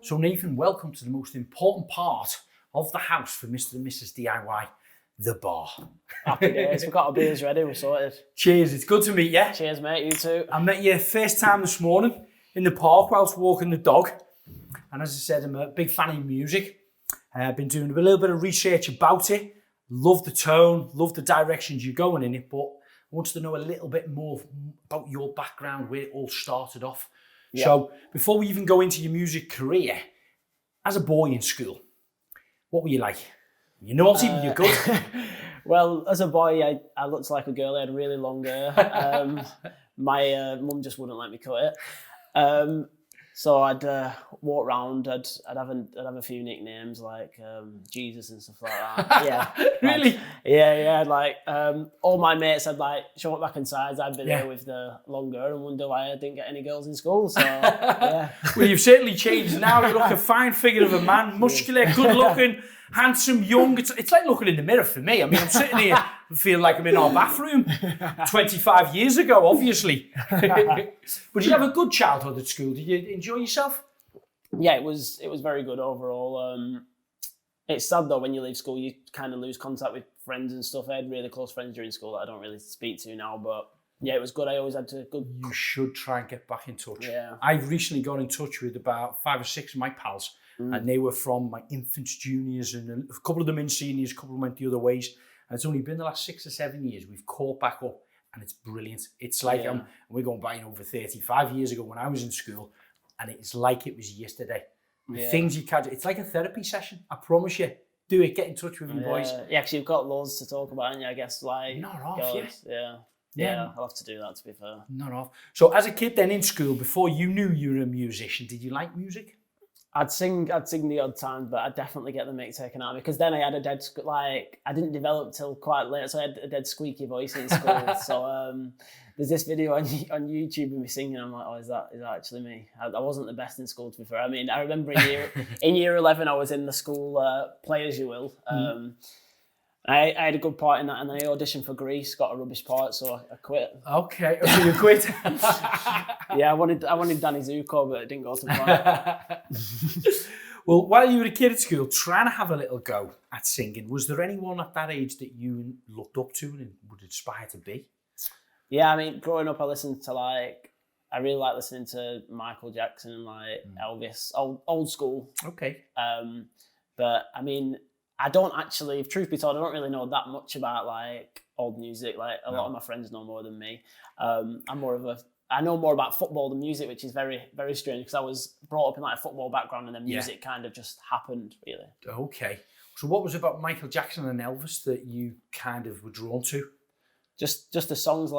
So Nathan, welcome to the most important part of the house for Mr. and Mrs. DIY, the bar. Happy days, we've got our beers ready, we're sorted. Cheers, it's good to meet you. Cheers mate, you too. I met you first time this morning in the park whilst walking the dog. And as I said, I'm a big fan of music. I've been doing a little bit of research about it. Love the tone, love the directions you're going in it, but I wanted to know a little bit more about your background, where it all started off. Yeah. So before we even go into your music career, as a boy in school, what were you like? You naughty, but you're good. Well, as a boy, I looked like a girl. I had really long hair. My mum just wouldn't let me cut it. So I'd walk around. I'd have a few nicknames like Jesus and stuff like that. Yeah, really? Yeah. Like all my mates had like short back and sides. I'd be there with the long hair and wonder why I didn't get any girls in school. So yeah. Well, you've certainly changed now. You look a fine figure of a man, muscular, good looking, handsome, young. It's like looking in the mirror for me. I mean, I'm sitting here and feel like I'm in our bathroom 25 years ago, obviously. But did you have a good childhood at school? Did you enjoy yourself? Yeah, it was very good overall. It's sad though when you leave school, you kind of lose contact with friends and stuff. I had really close friends during school that I don't really speak to now, but yeah, it was good. I always had to good. You should try and get back in touch. Yeah. I've recently got in touch with about 5 or 6 of my pals, and they were from my infants, juniors, and a couple of them in seniors, a couple of them went the other ways. And it's only been the last 6 or 7 years we've caught back up, and it's brilliant. It's like we're going back over 35 years ago when I was in school, and it's like it was yesterday. The things you catch, it's like a therapy session. I promise you. Do it. Get in touch with your boys. Yeah, because you've got loads to talk about, and I guess like not off, girls, yeah. I'll have to do that, to be fair. Not off. So as a kid then in school, before you knew you were a musician, did you like music? I'd sing the odd time, but I'd definitely get the mic taken out of me, because then I had a dead, I didn't develop till quite late, so I had a dead squeaky voice in school. So there's this video on YouTube of me singing. I'm like, oh, is that actually me? I wasn't the best in school, to be fair. I mean, I remember in year 11, I was in the school Play As You Will. I had a good part in that, and then I auditioned for Grease, got a rubbish part, so I quit. Okay, so you quit? Yeah, I wanted Danny Zuko, but it didn't go to plan. Well, while you were a kid at school, trying to have a little go at singing, was there anyone at that age that you looked up to and would aspire to be? Yeah, I mean, growing up, I listened to I really like listening to Michael Jackson and Elvis, old school. Okay. But I mean, I don't actually, if truth be told, I don't really know that much about old music. Like a lot of my friends know more than me. I know more about football than music, which is very, very strange, because I was brought up in a football background, and then music kind of just happened, really. Okay. So what was it about Michael Jackson and Elvis that you kind of were drawn to? Just the songs,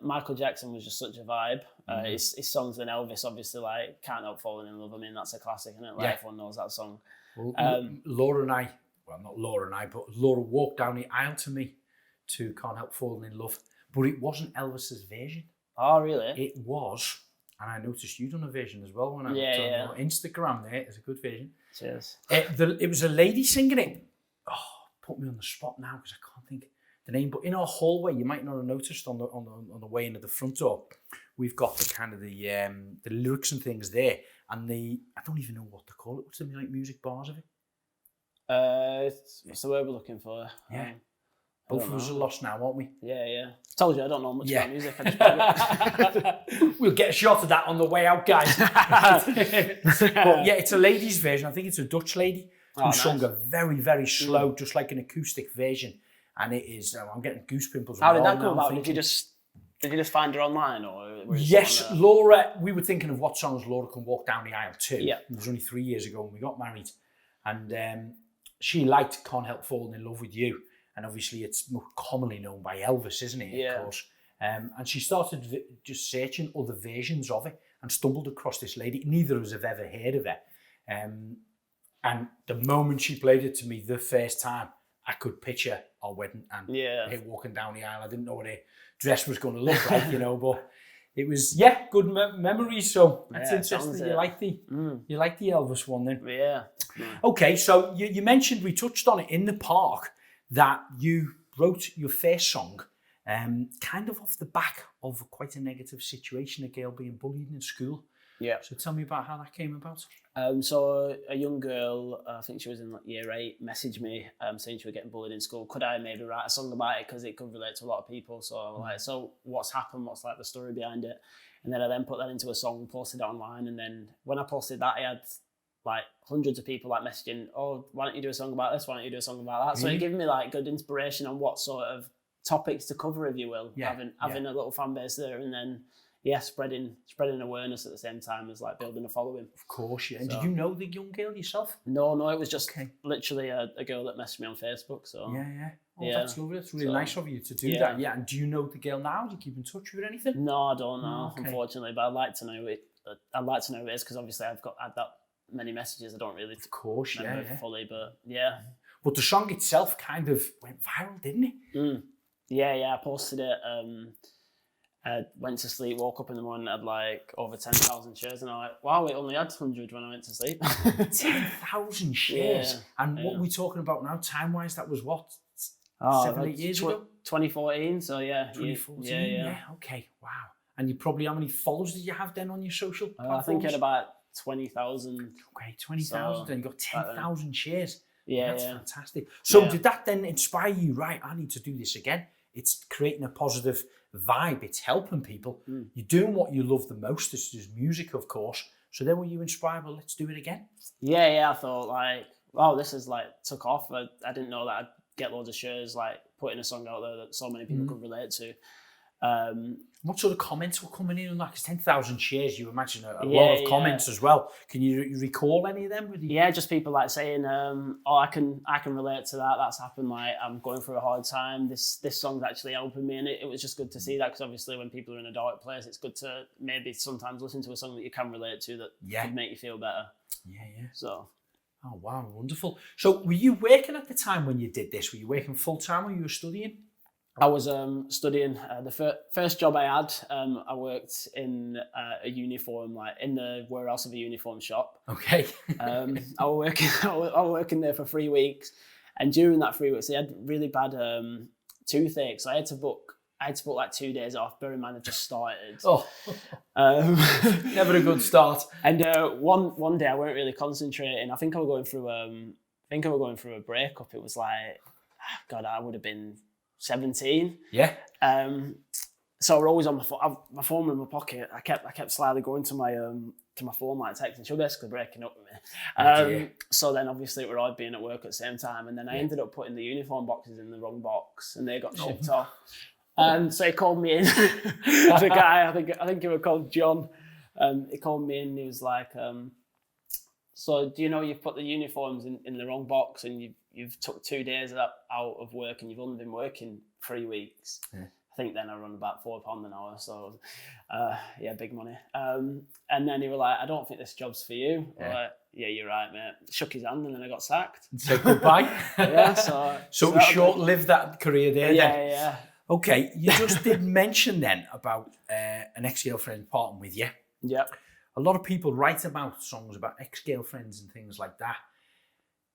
Michael Jackson was just such a vibe. His songs, and Elvis, obviously, Can't Help Falling in Love. I mean, that's a classic, isn't it? Everyone knows that song. Well, Laura walked down the aisle to me to Can't Help Falling in Love, but it wasn't Elvis's version. Oh, really? It was, and I noticed you done a version as well when I looked on your Instagram. There, it's a good version. Cheers. It was a lady singing it. Oh, put me on the spot now because I can't think the name. But in our hallway, you might not have noticed on the way into the front door, we've got the lyrics and things there, and I don't even know what to call it. What's the music bars of it? It's the word we're looking for. Yeah. Both of us are lost now, aren't we? Yeah. Told you I don't know much about music. I just We'll get a shot of that on the way out, guys. But yeah, it's a lady's version. I think it's a Dutch lady who sung a very, very slow, just like an acoustic version. And it is, I'm getting goose pimples. How did that come about? Did you just find her online? Or yes, Laura, we were thinking of what songs Laura can walk down the aisle to. Yeah. It was only 3 years ago when we got married. And she liked Can't Help Falling in Love with You. And obviously it's more commonly known by Elvis, isn't it? Yeah. Of course. And she started just searching other versions of it and stumbled across this lady. Neither of us have ever heard of her. And the moment she played it to me the first time, I could picture our wedding and her walking down the aisle. I didn't know what her dress was going to look like, but it was, good memories. So that's interesting. You like the Elvis one then? Yeah. Okay, so you mentioned, we touched on it in the park, that you wrote your first song kind of off the back of quite a negative situation, a girl being bullied in school. Yeah. So tell me about how that came about. So a young girl, I think she was in like year 8, messaged me saying she was getting bullied in school. Could I maybe write a song about it because it could relate to a lot of people? So I was like, so what's happened? What's like the story behind it? And then I then put that into a song, posted it online, and then when I posted that, I had like hundreds of people like messaging, oh, why don't you do a song about this? Why don't you do a song about that? Really? So it gave me like good inspiration on what sort of topics to cover, if you will. Having a little fan base there, and then spreading awareness at the same time as like building a following. Of course, yeah. And did you know the young girl yourself? No, it was just literally a girl that messaged me on Facebook. So That's lovely. It's really nice of you to do that. Yeah. And do you know the girl now? Do you keep in touch with her or anything? No, I don't know, unfortunately. But I'd like to know it. I'd like to know who it is because obviously I've had that many messages. I don't really, of course, remember fully, but yeah. But the song itself kind of went viral, didn't it? Yeah. I posted it. I went to sleep, woke up in the morning, had like over 10,000 shares, and I'm like, wow, it only had 100 when I went to sleep. 10,000 shares. And what we're talking about now, time-wise, that was what? 7-8 years ago? 2014, so 2014, yeah. Okay, wow. And you probably, how many followers did you have then on your social platforms? I think I had about 20,000. Okay, 20,000, and you got 10,000 shares. That's fantastic. So did that then inspire you, right, I need to do this again? It's creating a positive vibe. It's helping people. You're doing what you love the most. This is music, of course. So then were you inspired? Well, let's do it again. Yeah. I thought like, wow, this is like took off. I didn't know that I'd get loads of shares, like putting a song out there that so many people could relate to. What sort of comments were coming in on that? Because 10,000 shares, you imagine a lot of comments as well. Can you recall any of them? Yeah, just people like saying, "Oh, I can relate to that. That's happened. Like I'm going through a hard time. This song's actually helping me," and it was just good to see that because obviously when people are in a dark place, it's good to maybe sometimes listen to a song that you can relate to that could make you feel better. Yeah. So. Oh wow, wonderful. So were you working at the time when you did this? Were you working full time or you were studying? I was studying. The first job I had, I worked in a uniform, like in the warehouse of a uniform shop. Okay. I was working there for 3 weeks, and during that 3 weeks, I had really bad toothache, so I had to book like 2 days off. Bear in mind, I just started. Never a good start. And one day I weren't really concentrating. I think I was going through a breakup. It was like, God, I would have been 17. Yeah. So we're always on my phone in my pocket. I kept slightly going to my phone, like texting. She was basically breaking up with me. So then obviously it were odd being at work at the same time, and then I ended up putting the uniform boxes in the wrong box, and they got shipped off. So he called me in. The guy, I think he was called John. He called me in. And he was like, "So do you know you've put the uniforms in the wrong box, and you've took 2 days out of work, and you've only been working 3 weeks." I think then I run about £4 an hour, so big money. And then he was like, "I don't think this job's for you." Like, "Yeah, you're right, mate." Shook his hand, and then I got sacked. And said goodbye. So it was short-lived, that career there. Yeah. Okay, you just did mention then about an ex-girlfriend parting with you. Yeah. A lot of people write about songs about ex-girlfriends and things like that.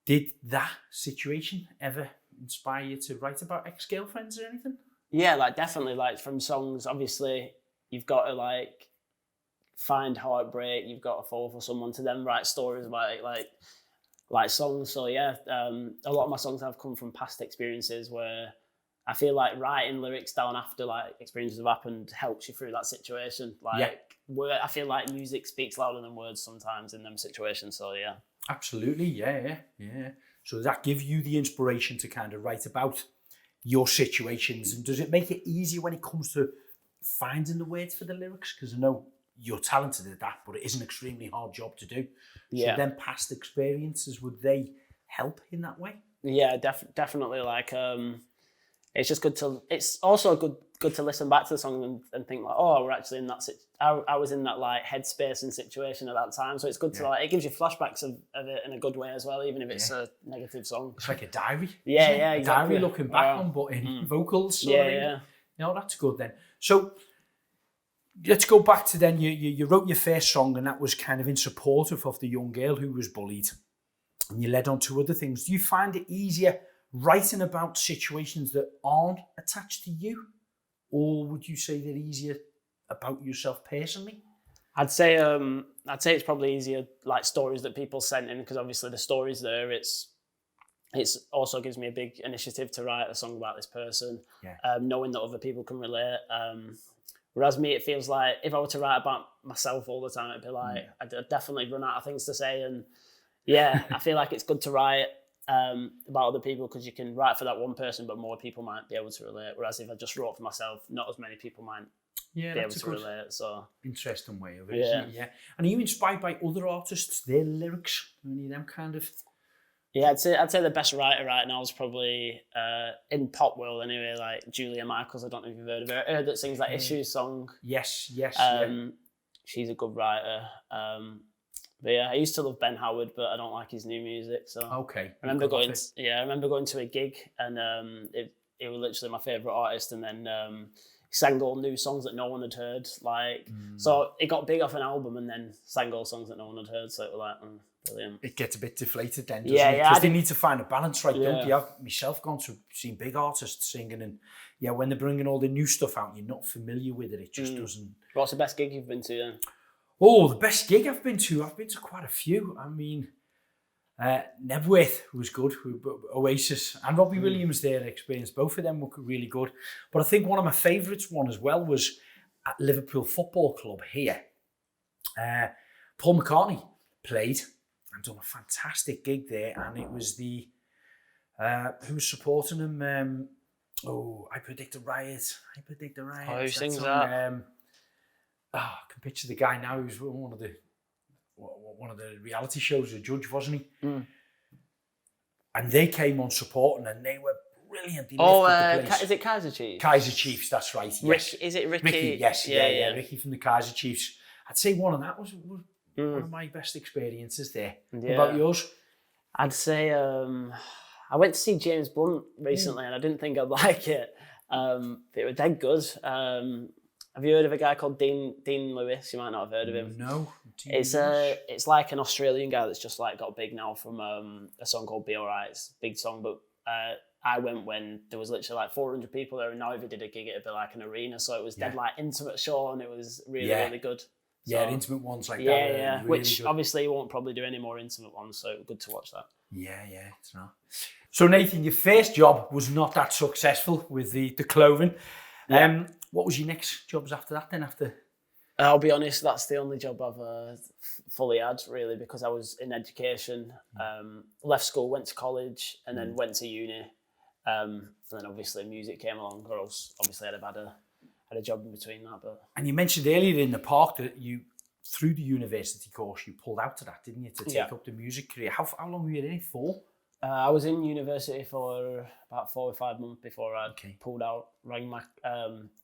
Did that situation ever inspire you to write about ex-girlfriends or anything? Yeah, like definitely, like from songs, obviously you've got to like find heartbreak, you've got to fall for someone to then write stories about it, like songs. So yeah, a lot of my songs have come from past experiences where I feel like writing lyrics down after like experiences have happened helps you through that situation. I feel like music speaks louder than words sometimes in them situations. So yeah. Absolutely, yeah. So does that give you the inspiration to kind of write about your situations, and does it make it easier when it comes to finding the words for the lyrics? Because I know you're talented at that, but it is an extremely hard job to do. So then past experiences, would they help in that way? Yeah, definitely. Like, it's just good to. It's also good to listen back to the song and think like, oh, we're actually in that. I was in that like headspace and situation at that time, so it's good to like. It gives you flashbacks of it in a good way as well, even if it's a negative song. It's like a diary. Yeah, exactly. Diary looking back on, but in vocals. Yeah. No, that's good then. So let's go back to then. You wrote your first song, and that was kind of in support of the young girl who was bullied, and you led on to other things. Do you find it easier writing about situations that aren't attached to you, or would you say they're easier about yourself personally? I'd say it's probably easier like stories that people sent in, because obviously the stories there, it's also gives me a big initiative to write a song about this person, knowing that other people can relate. Whereas me, it feels like if I were to write about myself all the time, it'd be like I'd definitely run out of things to say. And I feel like it's good to write about other people, because you can write for that one person, but more people might be able to relate. Whereas if I just wrote for myself, not as many people might be able to relate. So interesting way of it, isn't it? Yeah. And are you inspired by other artists, their lyrics? Any of them kind of? Yeah, I'd say the best writer right now is probably in pop world anyway, like Julia Michaels. I don't know if you've heard of her. I heard that sings that Issues song. Yes. She's a good writer. But I used to love Ben Howard, but I don't like his new music. So okay. I remember going to a gig, and it was literally my favourite artist, and then he sang all new songs that no one had heard. So it got big off an album, and then sang all songs that no one had heard. So it was like brilliant. It gets a bit deflated then, doesn't it? Because they need to find a balance, right? Don't you? I've myself gone to seen big artists singing, and when they're bringing all the new stuff out, you're not familiar with it. It just doesn't. What's the best gig you've been to then? Oh, the best gig I've been to quite a few. I mean, Nebworth was good, Oasis, and Robbie Williams there experienced. Both of them were really good. But I think one of my favourites one as well was at Liverpool Football Club here. Paul McCartney played and done a fantastic gig there, and it was who was supporting him? I Predict a Riot. Oh, who sings that? I can picture the guy now who's one of the reality shows, a judge, wasn't he? And they came on supporting, and they were brilliant. Is it Kaiser Chiefs? Kaiser Chiefs, that's right. Yes. Is it Ricky? Ricky, yes, yeah. Ricky from the Kaiser Chiefs. I'd say one of that was one of my best experiences there. Yeah. What about yours? I'd say I went to see James Blunt recently, and I didn't think I'd like it. It was dead good. Have you heard of a guy called Dean Lewis? You might not have heard of him. No. It's like an Australian guy that's just like got big now from a song called Be Alright. It's a big song, but I went when there was literally like 400 people there, and now if he did a gig, it'd be like an arena. So it was dead like intimate show, and it was really good. So, intimate ones like that. Yeah. Really Which good. Obviously you won't probably do any more intimate ones, so good to watch that. Yeah, it's not. So Nathan, your first job was not that successful with the clothing. What was your next jobs after that then? I'll be honest, that's the only job I've fully had, really, because I was in education, left school, went to college, and then went to uni. And then obviously music came along, or else obviously I'd have had a job in between that. And you mentioned earlier in the park that you, through the university course, you pulled out of that, didn't you, to take up the music career? How long were you in it for? I was in university for about 4 or 5 months before I pulled out, rang my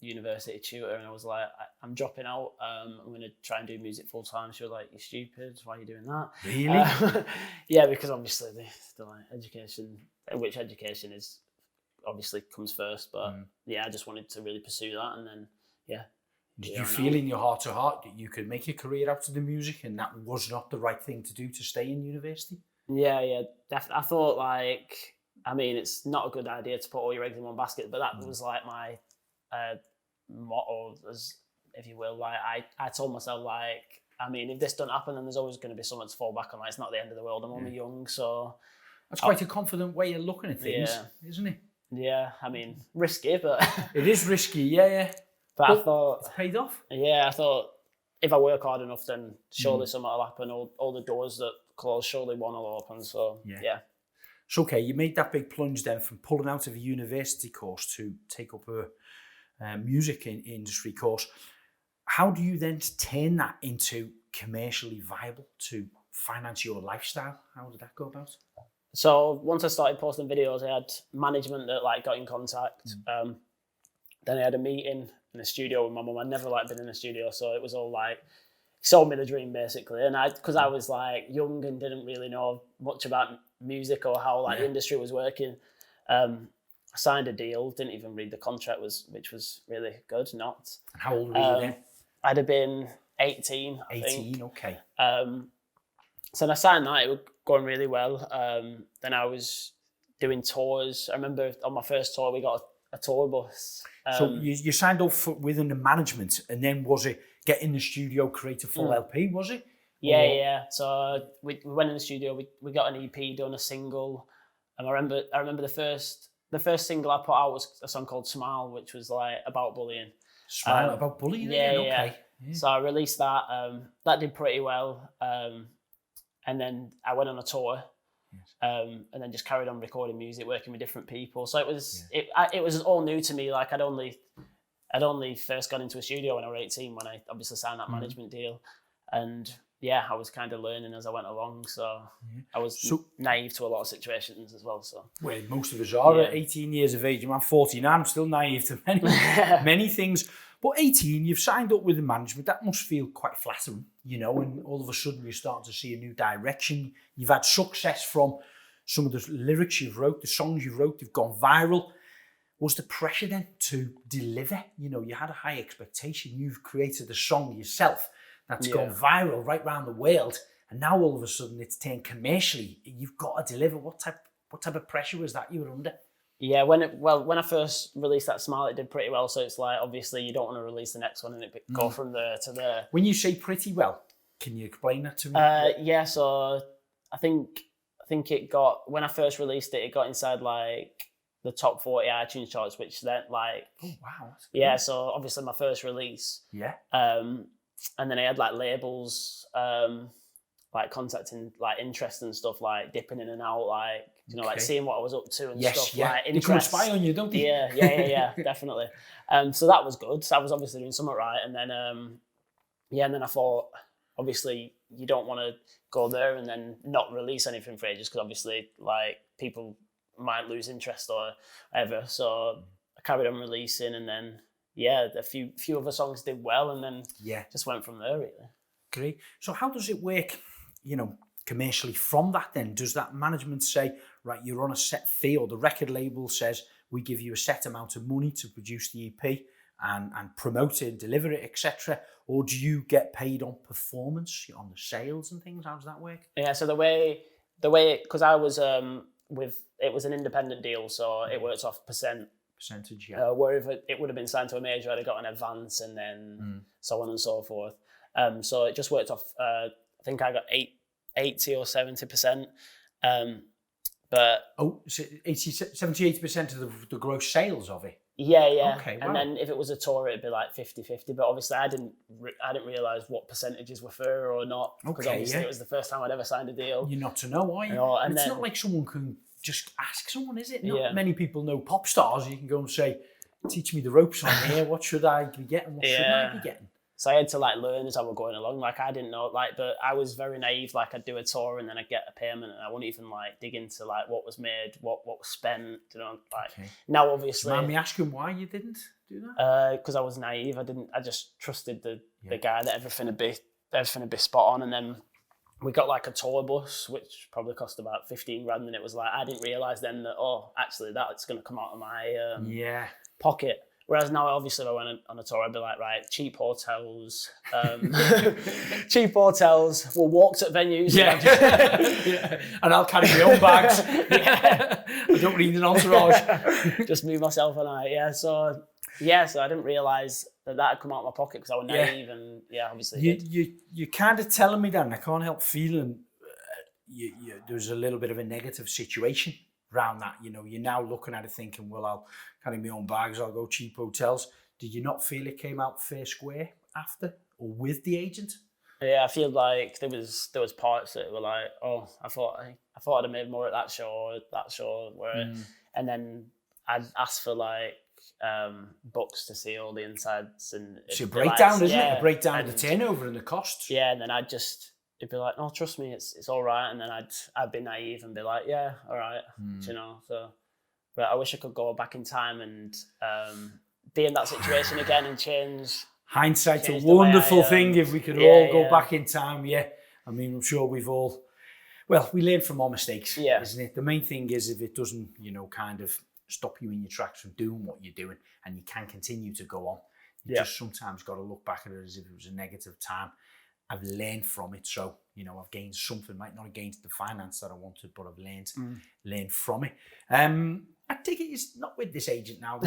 university tutor, and I was like, I'm dropping out, I'm going to try and do music full time. She was like, you're stupid, why are you doing that? Really? Yeah, because obviously the like, education, which education is, obviously comes first, but I just wanted to really pursue that, and then, Did you feel in your heart to heart that you could make a career out of the music, and that was not the right thing to do to stay in university? Yeah, definitely. I thought it's not a good idea to put all your eggs in one basket, but that was like my motto, as if you will. Like I told myself, if this doesn't happen, then there's always going to be something to fall back on. Like, it's not the end of the world. I'm only young, so that's quite a confident way of looking at things, isn't it? Yeah, risky, but it is risky. Yeah. But I thought it's paid off. Yeah, I thought if I work hard enough, then surely something will happen. All the doors that close, surely one will open. So yeah. So okay, you made that big plunge then from pulling out of a university course to take up a music industry course. How do you then turn that into commercially viable to finance your lifestyle? How did that go about? So once I started posting videos, I had management that got in contact. Then I had a meeting in a studio with my mum. I'd never been in a studio, so it was all sold me the dream basically. And because I was young and didn't really know much about music or how the industry was working, I signed a deal. Didn't even read the contract, which was really good. Not. And how old were you then? I'd have been 18. I 18, think. Okay. So I signed that. It was going really well. Then I was doing tours. I remember on my first tour we got a tour bus. So you signed up within the management, and then was it get in the studio, create a full LP, was it? Yeah. So we went in the studio, we got an EP, done a single. And I remember the first single I put out was a song called Smile, which was like about bullying. Smile about bullying? Yeah. So I released that. That did pretty well. And then I went on a tour. And then just carried on recording music, working with different people. So it was all new to me. Like I'd only first got into a studio when I was 18, when I obviously signed that management deal. And I was kind of learning as I went along. So I was naive to a lot of situations as well. So well, most of us are at 18 years of age. I'm 49. I'm still naive to many things. But 18, you've signed up with the management. That must feel quite flattering, and all of a sudden you're starting to see a new direction. You've had success from some of the lyrics you've wrote, the songs you've wrote, they've gone viral. Was the pressure then to deliver? You had a high expectation. You've created a song yourself that's gone viral right around the world, and now all of a sudden it's turned commercially. You've got to deliver. What type of pressure was that you were under? Yeah, when I first released that Smile, it did pretty well. So it's like, obviously you don't want to release the next one and it go from there to there. When you say pretty well, can you explain that to me? So I think it got, when I first released it, it got inside like the top 40 iTunes charts, which then like, oh wow, yeah. So obviously my first release, and then I had like labels, like contacting like interest and stuff, like dipping in and out, like like seeing what I was up to and stuff. Like they come and spy on you, don't they? Yeah, definitely. So that was good. So I was obviously doing something right, and then and then I thought, obviously you don't want to go there and then not release anything for ages, because obviously like people might lose interest or whatever. So I carried on releasing, and then a few other songs did well, and then just went from there really. Great. So how does it work, commercially from that then? Does that management say, right, you're on a set fee, or the record label says, we give you a set amount of money to produce the EP and promote it, deliver it, etc.? Or do you get paid on performance, on the sales and things? How does that work? Yeah, so the way, because I was it was an independent deal, so it works off percentage, where if it would have been signed to a major, I'd have got an advance, and then so on and so forth. So it just worked off, I think I got 80 or 70%. But 70, 80% of the gross sales of it? Yeah. Okay, wow. And then if it was a tour, it'd be like 50-50. But obviously I didn't realise what percentages were fair or not, because obviously it was the first time I'd ever signed a deal. You're not to know, are you? And it's not like someone can just ask someone, is it? Not many people know pop stars. You can go and say, teach me the ropes on here. What should I be getting? What shouldn't I be getting? So I had to like learn as I was going along. Like I didn't know, but I was very naive. Like I'd do a tour and then I'd get a payment, and I wouldn't even like dig into like what was made, what was spent. Now obviously. Mind me asking why you didn't do that? Because I was naive. I just trusted the guy that everything would be spot on. And then we got like a tour bus, which probably cost about 15 grand, and it was like I didn't realise then that actually that's going to come out of my pocket. Whereas now, obviously, if I went on a tour, I'd be like, right, cheap hotels. We'll walk to venues. Yeah. And I'll carry my own bags. I don't need an entourage. Just me, myself, and I. Yeah. So I didn't realise that had come out of my pocket because I was naive, and obviously. You're kind of telling me that, and I can't help feeling there's a little bit of a negative situation around that. You're now looking at it thinking, well, I'll carry my own bags, I'll go cheap hotels. Did you not feel it came out fair square after or with the agent? Yeah, I feel like there was parts that were like, I thought I'd have made more at that show, and then I'd ask for like books to see all the insides and it's a breakdown, isn't it? A breakdown of the turnover and the costs. Yeah, and then it'd be like, no, trust me, it's all right. And then I'd be naive and be like, yeah, all right, So, but I wish I could go back in time and be in that situation again and change. Hindsight's a wonderful thing. If we could all go back in time, I mean, I'm sure we learn from our mistakes, isn't it? The main thing is if it doesn't, kind of stop you in your tracks from doing what you're doing, and you can continue to go on. You just sometimes got to look back at it as if it was a negative time. I've learned from it, so I've gained something. Might not have gained the finance that I wanted, but I've learned from it. I take it he's not with this agent now.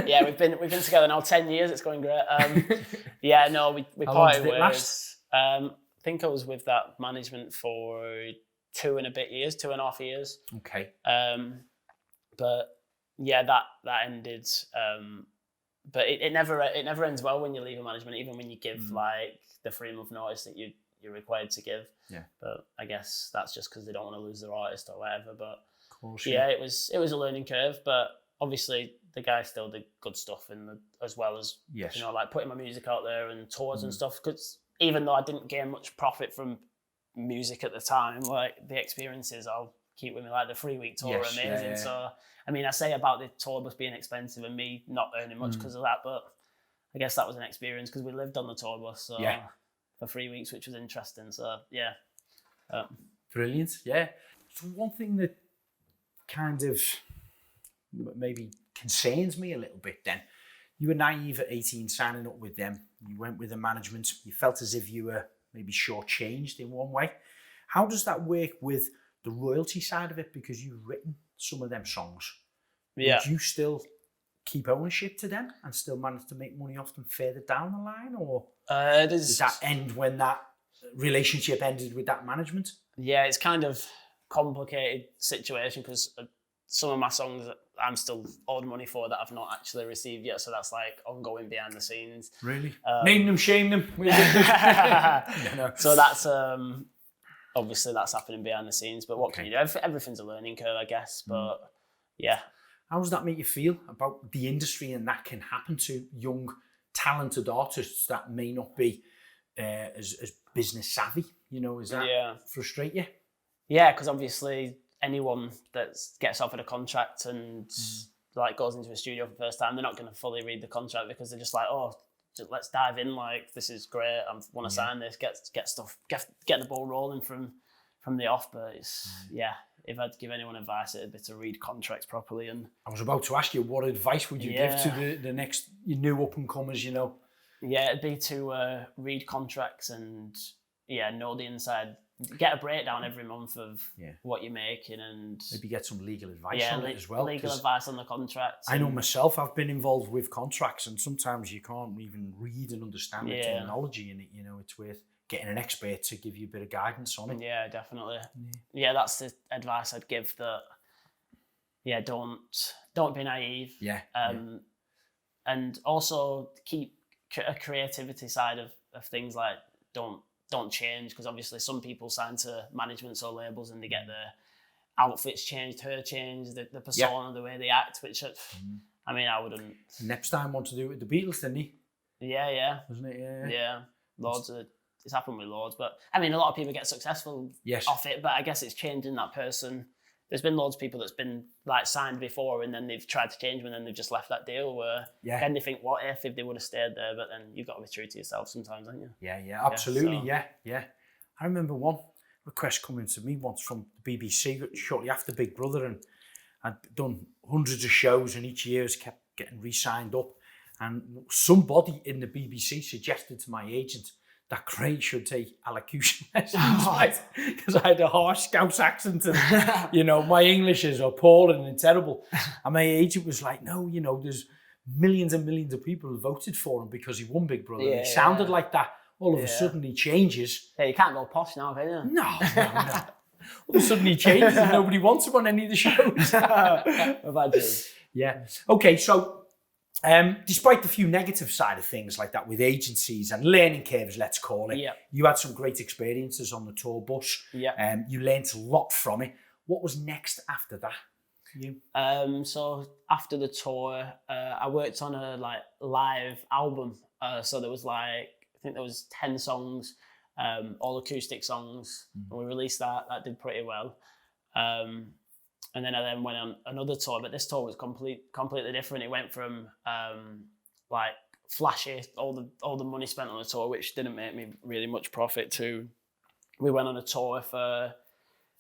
Yeah, we've been together now 10 years. It's going great. Yeah, no, we How long parted did it last? ways. I think I was with that management for 2.5 years. Okay. But yeah, that ended. But it never ends well when you leave a management, even when you give like the 3-month notice that you're required to give. Yeah. But I guess that's just because they don't want to lose their artist or whatever. But Of course, yeah, it was a learning curve. But obviously the guy still did good stuff as well as Yes. like putting my music out there and tours and stuff. Because even though I didn't gain much profit from music at the time, like the experiences I'll keep with me, like the 3-week tour Yes, are amazing. yeah. So I mean, I say about the tour bus being expensive and me not earning much because of that, but I guess that was an experience because we lived on the tour bus for 3 weeks, which was interesting. So yeah. Brilliant. Yeah. So one thing that kind of maybe concerns me a little bit then, you were naive at 18 signing up with them. You went with the management. You felt as if you were maybe shortchanged in one way. How does that work with the royalty side of it? Because you've written some of them songs. Yeah. Would you still keep ownership to them and still manage to make money off them further down the line? Or did that end when that relationship ended with that management? Yeah, it's kind of complicated situation because some of my songs I'm still owed money for that I've not actually received yet. So that's like ongoing behind the scenes. Really? Name them, shame them. No. So that's obviously that's happening behind the scenes. But what can you do? Everything's a learning curve, I guess. But yeah. How does that make you feel about the industry and that can happen to young, talented artists that may not be as business savvy? You know, does that frustrate you? Yeah, because obviously anyone that gets offered a contract and like goes into a studio for the first time, they're not going to fully read the contract because they're just like, oh, let's dive in. Like, this is great. I want to sign this. Get stuff. Get the ball rolling from the off. But it's if I'd give anyone advice, it'd be to read contracts properly. And I was about to ask you, what advice would you give to the next new up and comers? You know. Yeah, it'd be to read contracts and know the inside. Get a breakdown every month of what you're making and maybe get some legal advice on it as well. Legal advice on the contracts. I know myself, I've been involved with contracts and sometimes you can't even read and understand the terminology in it. You know, it's worth getting an expert to give you a bit of guidance on it. Yeah, definitely. Yeah, that's the advice I'd give. That don't be naive. And also keep a creativity side of things. Like don't change, because obviously some people sign to managements or labels and they get their outfits changed, hair changed, the persona, the way they act, which I mean, I wouldn't. And Epstein wanted to do it with the Beatles, didn't he? Yeah. Wasn't it? Yeah. It's happened with loads, but I mean, a lot of people get successful off it, but I guess it's changing that person. There's been loads of people that's been like signed before and then they've tried to change them and then they've just left that deal where then they think, what if they would have stayed there? But then you've got to be true to yourself sometimes, haven't you? Yeah, absolutely. Yeah. I remember one request coming to me once from the BBC shortly after Big Brother, and I'd done hundreds of shows and each year has kept getting re-signed up. And somebody in the BBC suggested to my agent that Craig should take allocution lessons, because I had a harsh Scouse accent and, my English is appalling and terrible. And my agent was like, no, there's millions and millions of people who voted for him because he won Big Brother. He sounded like that. All of a sudden he changes. Yeah, you can't go posh now, can you? No. All of a sudden he changes and nobody wants him on any of the shows. Imagine. Yeah. Okay, so despite the few negative side of things like that with agencies and learning curves, let's call it, you had some great experiences on the tour bus. You learned a lot from it. What was next after that for you? So after the tour, I worked on a live album. So there was I think there was 10 songs, all acoustic songs. And we released that. That did pretty well. And then I went on another tour, but this tour was completely different. It went from flashy, all the money spent on the tour, which didn't make me really much profit, to we went on a tour for, I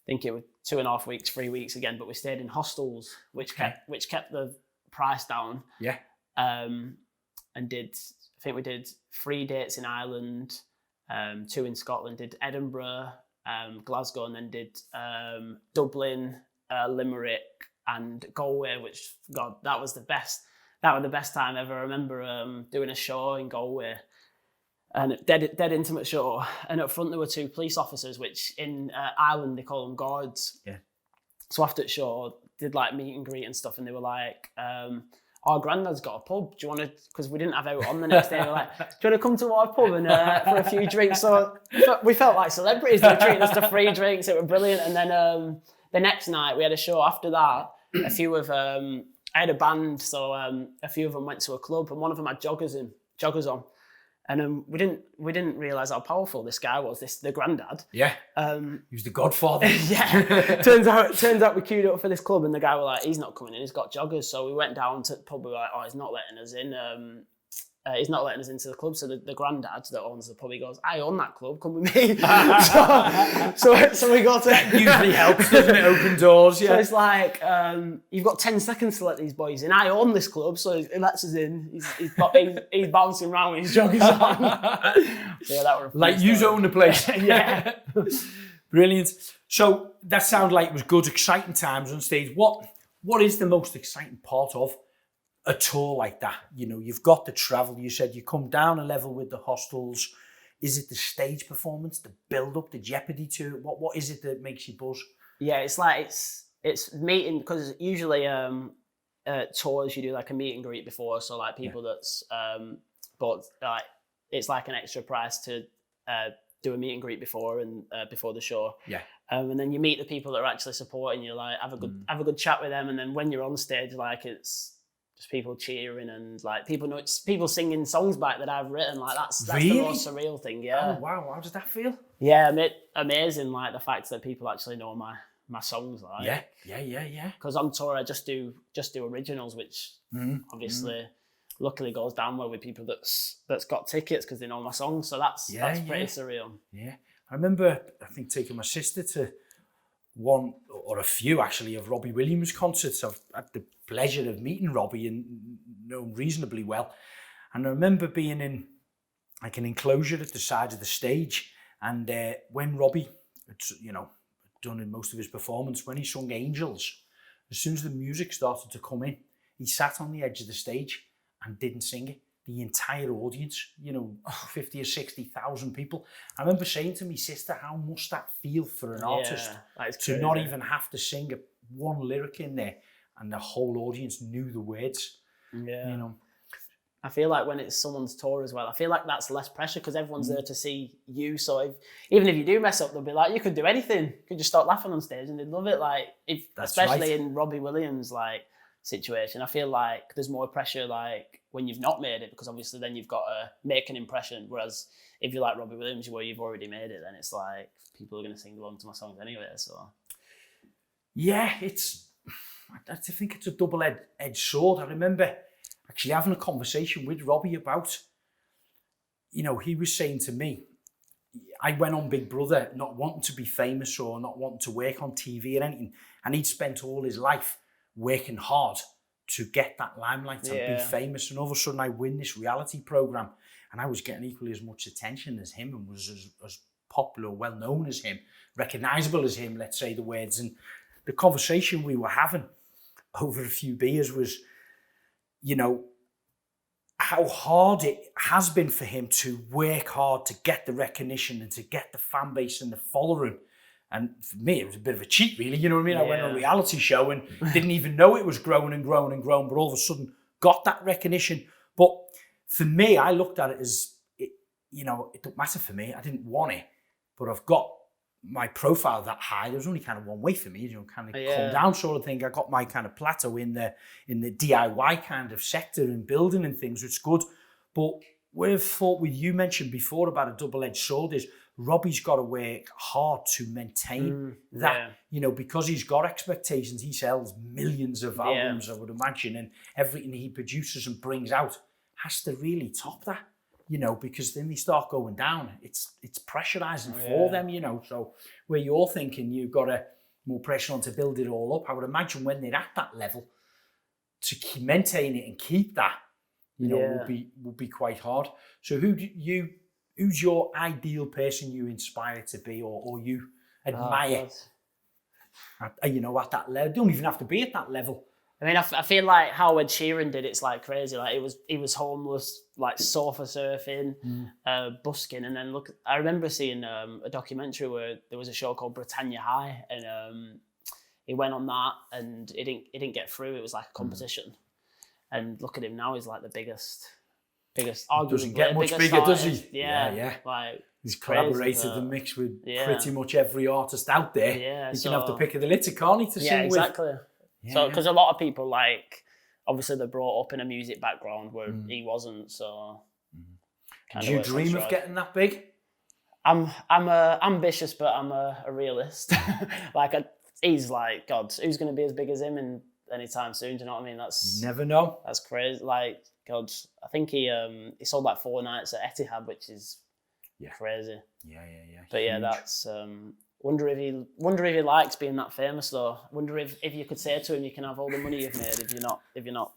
think it was 2.5 weeks, 3 weeks again, but we stayed in hostels, which kept the price down. Yeah. And I think we did 3 dates in Ireland, 2 in Scotland, did Edinburgh, Glasgow, and then did Dublin, Limerick, and Galway, which, God, that was the best. That was the best time ever. I remember doing a show in Galway, and dead intimate show. And up front there were 2 police officers, which in Ireland they call them guards. Yeah. So after the show, did like meet and greet and stuff, and they were like, our granddad's got a pub. Do you want to? Because we didn't have out on the next day. They were like, do you want to come to our pub and for a few drinks? So we felt like celebrities. They were treating us to free drinks. It was brilliant. And then the next night we had a show. After that, a few of I had a band, so a few of them went to a club, and one of them had joggers on. And we didn't realise how powerful this guy was, the granddad. Yeah. He was the godfather. Yeah. turns out we queued up for this club, and the guy was like, he's not coming in, he's got joggers. So we went down to the pub, we were like, oh, he's not letting us in. He's not letting us into the club. So the granddad that owns the pub, he goes, I own that club, come with me. so we got to... That usually helps, doesn't it? Open doors, yeah. So it's like, you've got 10 seconds to let these boys in. I own this club, so he lets us in. He's bouncing around with his joggers on. So yeah, that was like, you own the place. Yeah. Brilliant. So that sounded like it was good, exciting times on stage. What is the most exciting part of a tour like that? You know, you've got the travel. You said you come down a level with the hostels. Is it the stage performance, the build up, the jeopardy to it? What is it that makes you buzz? Yeah, it's like it's meeting, because usually tours you do like a meet and greet before, so like people that's but like it's like an extra price to do a meet and greet before and before the show. Yeah. And then you meet the people that are actually supporting you, like have a good chat with them, and then when you're on stage, like it's just people cheering and like people singing songs back that I've written. Like that's really? the most surreal thing. Yeah. Oh wow, how does that feel? Yeah, amazing. Like the fact that people actually know my songs. Like Yeah. Because on tour I just do originals, which obviously luckily goes down well with people that's got tickets because they know my songs. So that's pretty surreal. Yeah, I remember I think taking my sister to one or a few actually of Robbie Williams concerts. I've had the pleasure of meeting Robbie and know him reasonably well. And I remember being in like an enclosure at the side of the stage, and when Robbie, done in most of his performance, when he sung Angels, as soon as the music started to come in, he sat on the edge of the stage and didn't sing it. The entire audience, 50 or 60,000 people. I remember saying to my sister, how must that feel for an artist to not even have to sing one lyric in there and the whole audience knew the words. Yeah. I feel like when it's someone's tour as well, I feel like that's less pressure because everyone's there to see you. So even if you do mess up, they'll be like, you could do anything. You could just start laughing on stage and they'd love it. Like, especially in Robbie Williams' like situation, I feel like there's more pressure like when you've not made it, because obviously then you've got to make an impression. Whereas if you're like Robbie Williams, where you've already made it, then it's like people are going to sing along to my songs anyway. So yeah, I think it's a double-edged sword. I remember actually having a conversation with Robbie about, he was saying to me, I went on Big Brother not wanting to be famous or not wanting to work on TV or anything, and he'd spent all his life working hard to get that limelight and be famous, and all of a sudden I win this reality program and I was getting equally as much attention as him and was as popular, well known as him, recognizable as him, let's say the words. And the conversation we were having over a few beers was, how hard it has been for him to work hard to get the recognition and to get the fan base and the following. And for me, it was a bit of a cheat, really. You know what I mean? I went on a reality show and didn't even know it was growing and growing and growing, but all of a sudden got that recognition. But for me, I looked at it as, it don't matter for me. I didn't want it, but I've got my profile that high. There was only kind of one way for me, kind of come down sort of thing. I got my kind of plateau in the DIY kind of sector and building and things, which is good. But where I've thought with you mentioned before about a double-edged sword is Robbie's got to work hard to maintain that, because he's got expectations. He sells millions of albums, I would imagine, and everything he produces and brings out has to really top that, because then they start going down. It's pressurizing for them, So where you're thinking you've got more pressure on to build it all up, I would imagine when they're at that level, to maintain it and keep that, will be quite hard. So who's your ideal person you inspire to be or you admire? at that level. They don't even have to be at that level. I mean, I feel like how Ed Sheeran did it's like crazy. Like he was homeless, like sofa surfing, busking, and then I remember seeing a documentary where there was a show called Britannia High, and he went on that, and he didn't get through. It was like a competition, and look at him now. He's like the biggest. Doesn't get much bigger, does he? Yeah. Like he's collaborated and mixed with pretty much every artist out there. Yeah, he can have the pick of the litter, can't he? To sing exactly. With. Yeah. So, because a lot of people, like, obviously they're brought up in a music background where he wasn't, so... Did you dream of getting that big? I'm ambitious, but I'm a realist. He's like, God, who's going to be as big as him anytime soon? Do you know what I mean? You never know. That's crazy. Like, God, I think he sold like 4 nights at Etihad, which is crazy. Yeah. But yeah, that's... Wonder if he likes being that famous though. Wonder if you could say to him, you can have all the money you've made if you're not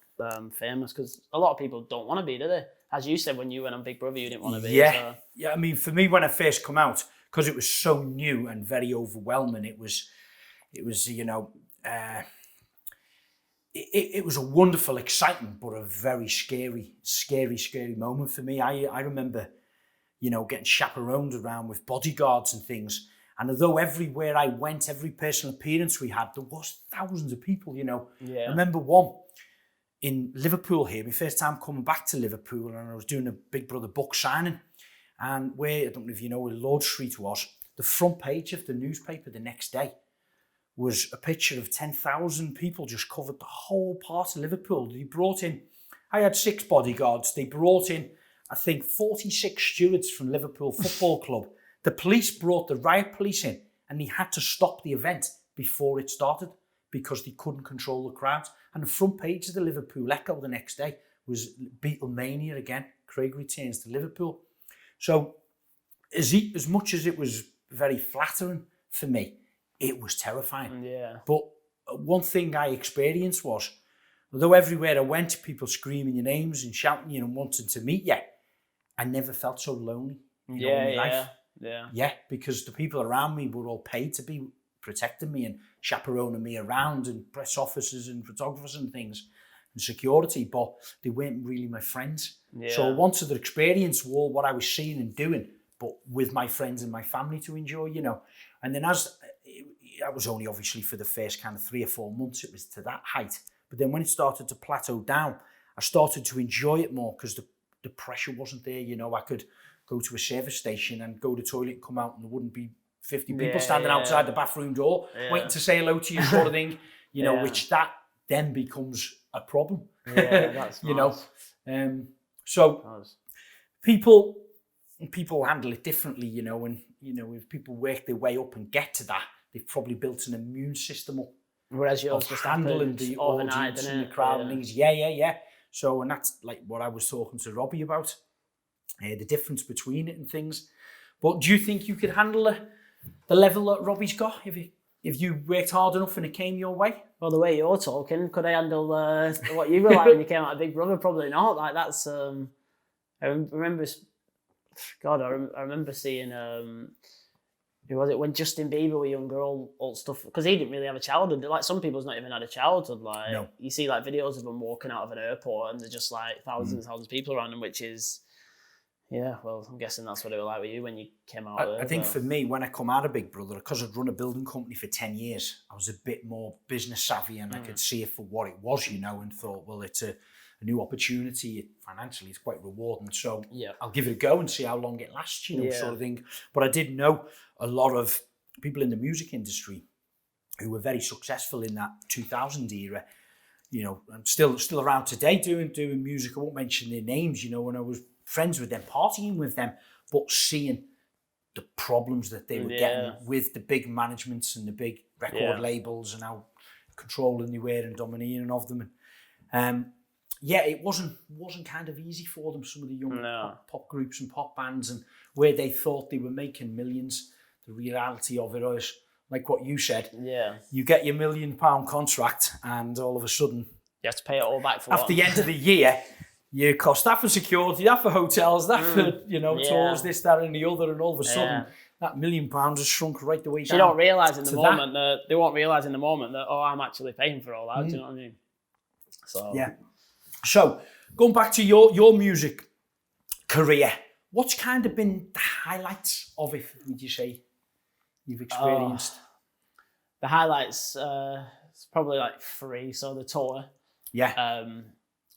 famous, because a lot of people don't want to be, do they? As you said when you went on Big Brother, you didn't want to be. Yeah. I mean, for me, when I first come out, because it was so new and very overwhelming, it was it was a wonderful, exciting, but a very scary moment for me. I remember, getting chaperoned around with bodyguards and things. And although everywhere I went, every personal appearance we had, there was thousands of people, Yeah. I remember one in Liverpool here, my first time coming back to Liverpool, and I was doing a Big Brother book signing. And I don't know if you know where Lord Street was, the front page of the newspaper the next day was a picture of 10,000 people just covered the whole part of Liverpool. I had 6 bodyguards. They brought in, I think, 46 stewards from Liverpool Football Club. The police brought the riot police in, and they had to stop the event before it started because they couldn't control the crowds. And the front page of the Liverpool Echo the next day was Beatlemania again. Craig returns to Liverpool. So as much as it was very flattering for me, it was terrifying. Yeah. But one thing I experienced was, although everywhere I went, people screaming your names and shouting and wanting to meet you, I never felt so lonely in my life. Yeah, because the people around me were all paid to be protecting me and chaperoning me around, and press officers and photographers and things and security, but they weren't really my friends. Yeah. So I wanted to experience what I was seeing and doing, but with my friends and my family to enjoy, And then that was only obviously for the first kind of 3 or 4 months, it was to that height. But then when it started to plateau down, I started to enjoy it more because the pressure wasn't there. I could go to a service station and go to the toilet and come out, and there wouldn't be 50 people standing outside the bathroom door waiting to say hello to you, sort of thing, which that then becomes a problem. Yeah, that's nice. So people handle it differently, and if people work their way up and get to that, they've probably built an immune system up. Whereas yours of just handling the audience and the crowd and things. Yeah. So, and that's like what I was talking to Robbie about. The difference between it and things. But do you think you could handle the level that Robbie's got if you worked hard enough and it came your way? Well, the way you're talking, could I handle what you were like when you came out of Big Brother? Probably not. Like that's. I remember. God, I remember seeing. Who was it when Justin Bieber was younger? All stuff because he didn't really have a childhood. Like some people's not even had a childhood. Like you see like videos of them walking out of an airport and there's just like thousands of people around them, which is. Yeah, well, I'm guessing that's what it was like with you when you came out. I think for me, when I come out of Big Brother, because I'd run a building company for 10 years, I was a bit more business savvy and I could see it for what it was, and thought, well, it's a new opportunity. Financially, it's quite rewarding. So I'll give it a go and see how long it lasts, sort of thing. But I did know a lot of people in the music industry who were very successful in that 2000 era. I'm still around today doing music. I won't mention their names, when I was friends with them, partying with them, but seeing the problems that they were getting with the big managements and the big record labels and how controlling they were and domineering of them. And it wasn't kind of easy for them, some of the young pop groups and pop bands, and where they thought they were making millions, the reality of it is, like what you said, you get your £1 million contract and all of a sudden you have to pay it all back for after the end of the year. You cost that for security, that for hotels, that for, tours, this, that and the other, and all of a sudden That £1 million has shrunk right the way down. You don't realise in the to moment that they won't realise in the moment that, oh, I'm actually paying for all that. Do you know what I mean? So yeah. So going back to your music career, what's kind of been the highlights of it? Would you say you've experienced? The highlights, it's probably like 3. So the tour,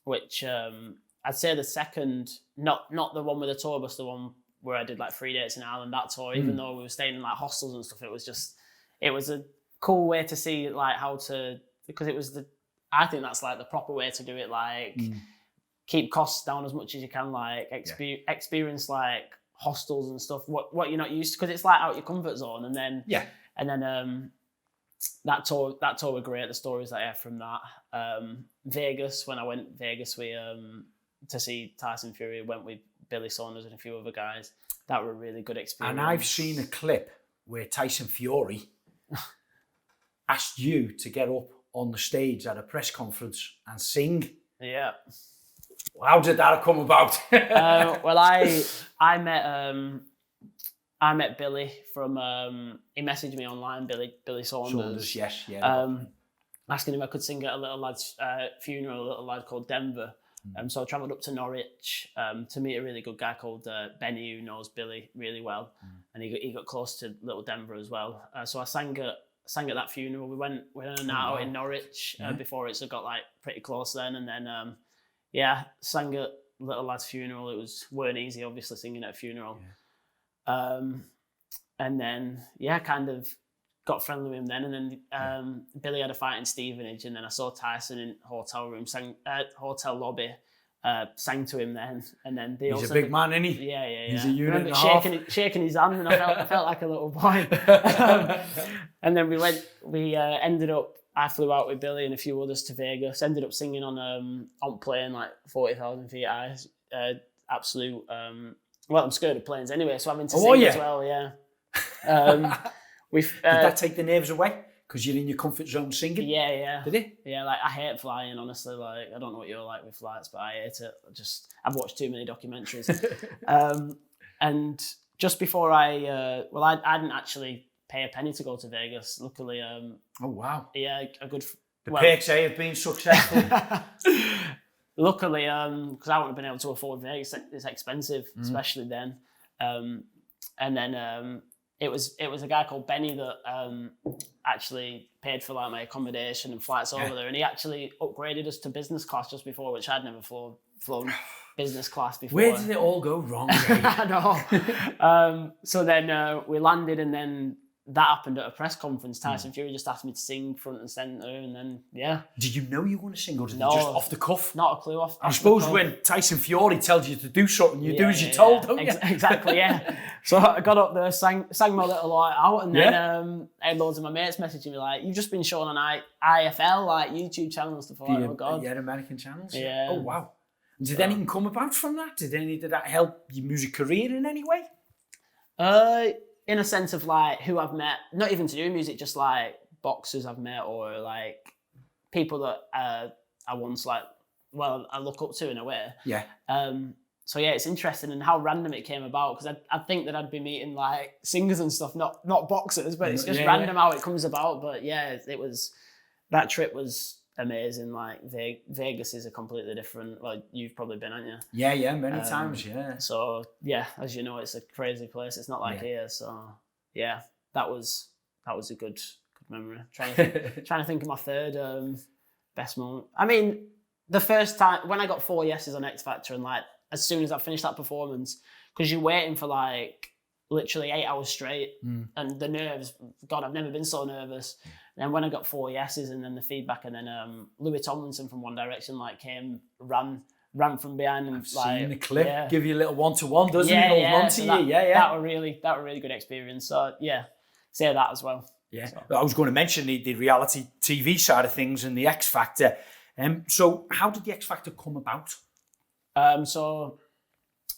which I'd say the second, not the one with the tour bus, the one where I did like 3 dates in Ireland. That tour, even though we were staying in like hostels and stuff, it was a cool way to see like how to, because I think that's like the proper way to do it. Like keep costs down as much as you can. Like experience like hostels and stuff. What you're not used to, because it's like out your comfort zone. And then that tour were great. The stories that I have from that. Vegas, when I went Vegas, we to see Tyson Fury, went with Billy Saunders and a few other guys. That were a really good experience. And I've seen a clip where Tyson Fury asked you to get up on the stage at a press conference and sing. Yeah. How did that come about? Well, I met Billy from. He messaged me online. Billy Saunders. Yes, yeah. Asking if I could sing at a little lad's funeral, a little lad called Denver. So I travelled up to Norwich to meet a really good guy called Benny, who knows Billy really well, and he got close to little Denver as well. So I sang at that funeral. We went on a night out in Norwich before it, so got like pretty close then, and then sang at little lad's funeral. It weren't easy, obviously, singing at a funeral. And then kind of got friendly with him then, and then Billy had a fight in Stevenage, and then I saw Tyson in hotel room, hotel lobby, sang to him then, and then he's a big man, isn't he? Yeah. He's a unit and a half. Shaking his hand, and I felt like a little boy. And then we ended up. I flew out with Billy and a few others to Vegas. Ended up singing on plane like 40,000 feet high. Absolute. Well, I'm scared of planes anyway, so I'm into singing as well. Yeah. Did that take the nerves away? Because you're in your comfort zone singing? Yeah. Did it? Yeah, like I hate flying, honestly. Like, I don't know what you're like with flights, but I hate it. I've watched too many documentaries. And just before I didn't actually pay a penny to go to Vegas. Luckily, oh wow. Yeah, a good... perks of being successful. Luckily, because I wouldn't have been able to afford Vegas. It's expensive, especially then. And then it was a guy called Benny that actually paid for like my accommodation and flights over there, and he actually upgraded us to business class just before, which I'd never flown business class before. Where did it all go wrong? I know. So then we landed, and then that happened at a press conference. Tyson Fury just asked me to sing front and centre, and then, Did you know you were going to sing, or did you No, just off the cuff? Not a clue. I suppose when Tyson Fury tells you to do something, you do as you're told, don't you? Exactly, yeah. So I got up there, sang my little light out, and then I had loads of my mates messaging me like, "You've just been shown on IFL, like YouTube channel and stuff." Oh God. Yeah, American channels. Yeah. Oh wow. Did anything come about from that? Did that help your music career in any way? In a sense of like who I've met, not even to do music, just like boxers I've met, or like people that I once I look up to in a way. Yeah. So yeah, it's interesting and how random it came about, because I think that I'd be meeting like singers and stuff, not boxers, but it's just random how it comes about. But yeah, that trip was amazing. Like Vegas is a completely different. Well, you've probably been, haven't you? Yeah, many times. Yeah. So yeah, as you know, it's a crazy place. It's not like here. So yeah, that was a good memory. Trying to think of my third best moment. I mean, the first time when I got 4 yeses on X Factor, and like as soon as I finished that performance, because you're waiting for like literally 8 hours straight, and the nerves. God, I've never been so nervous. And then when I got 4 yeses, and then the feedback, and then Louis Tomlinson from One Direction like ran from behind, and I've like seen the clip, give you a little 1-to-1, doesn't he? Hold on to you. That were really good experience. So yeah, say that as well. Yeah, so. I was going to mention the reality TV side of things and the X Factor. So how did the X Factor come about? So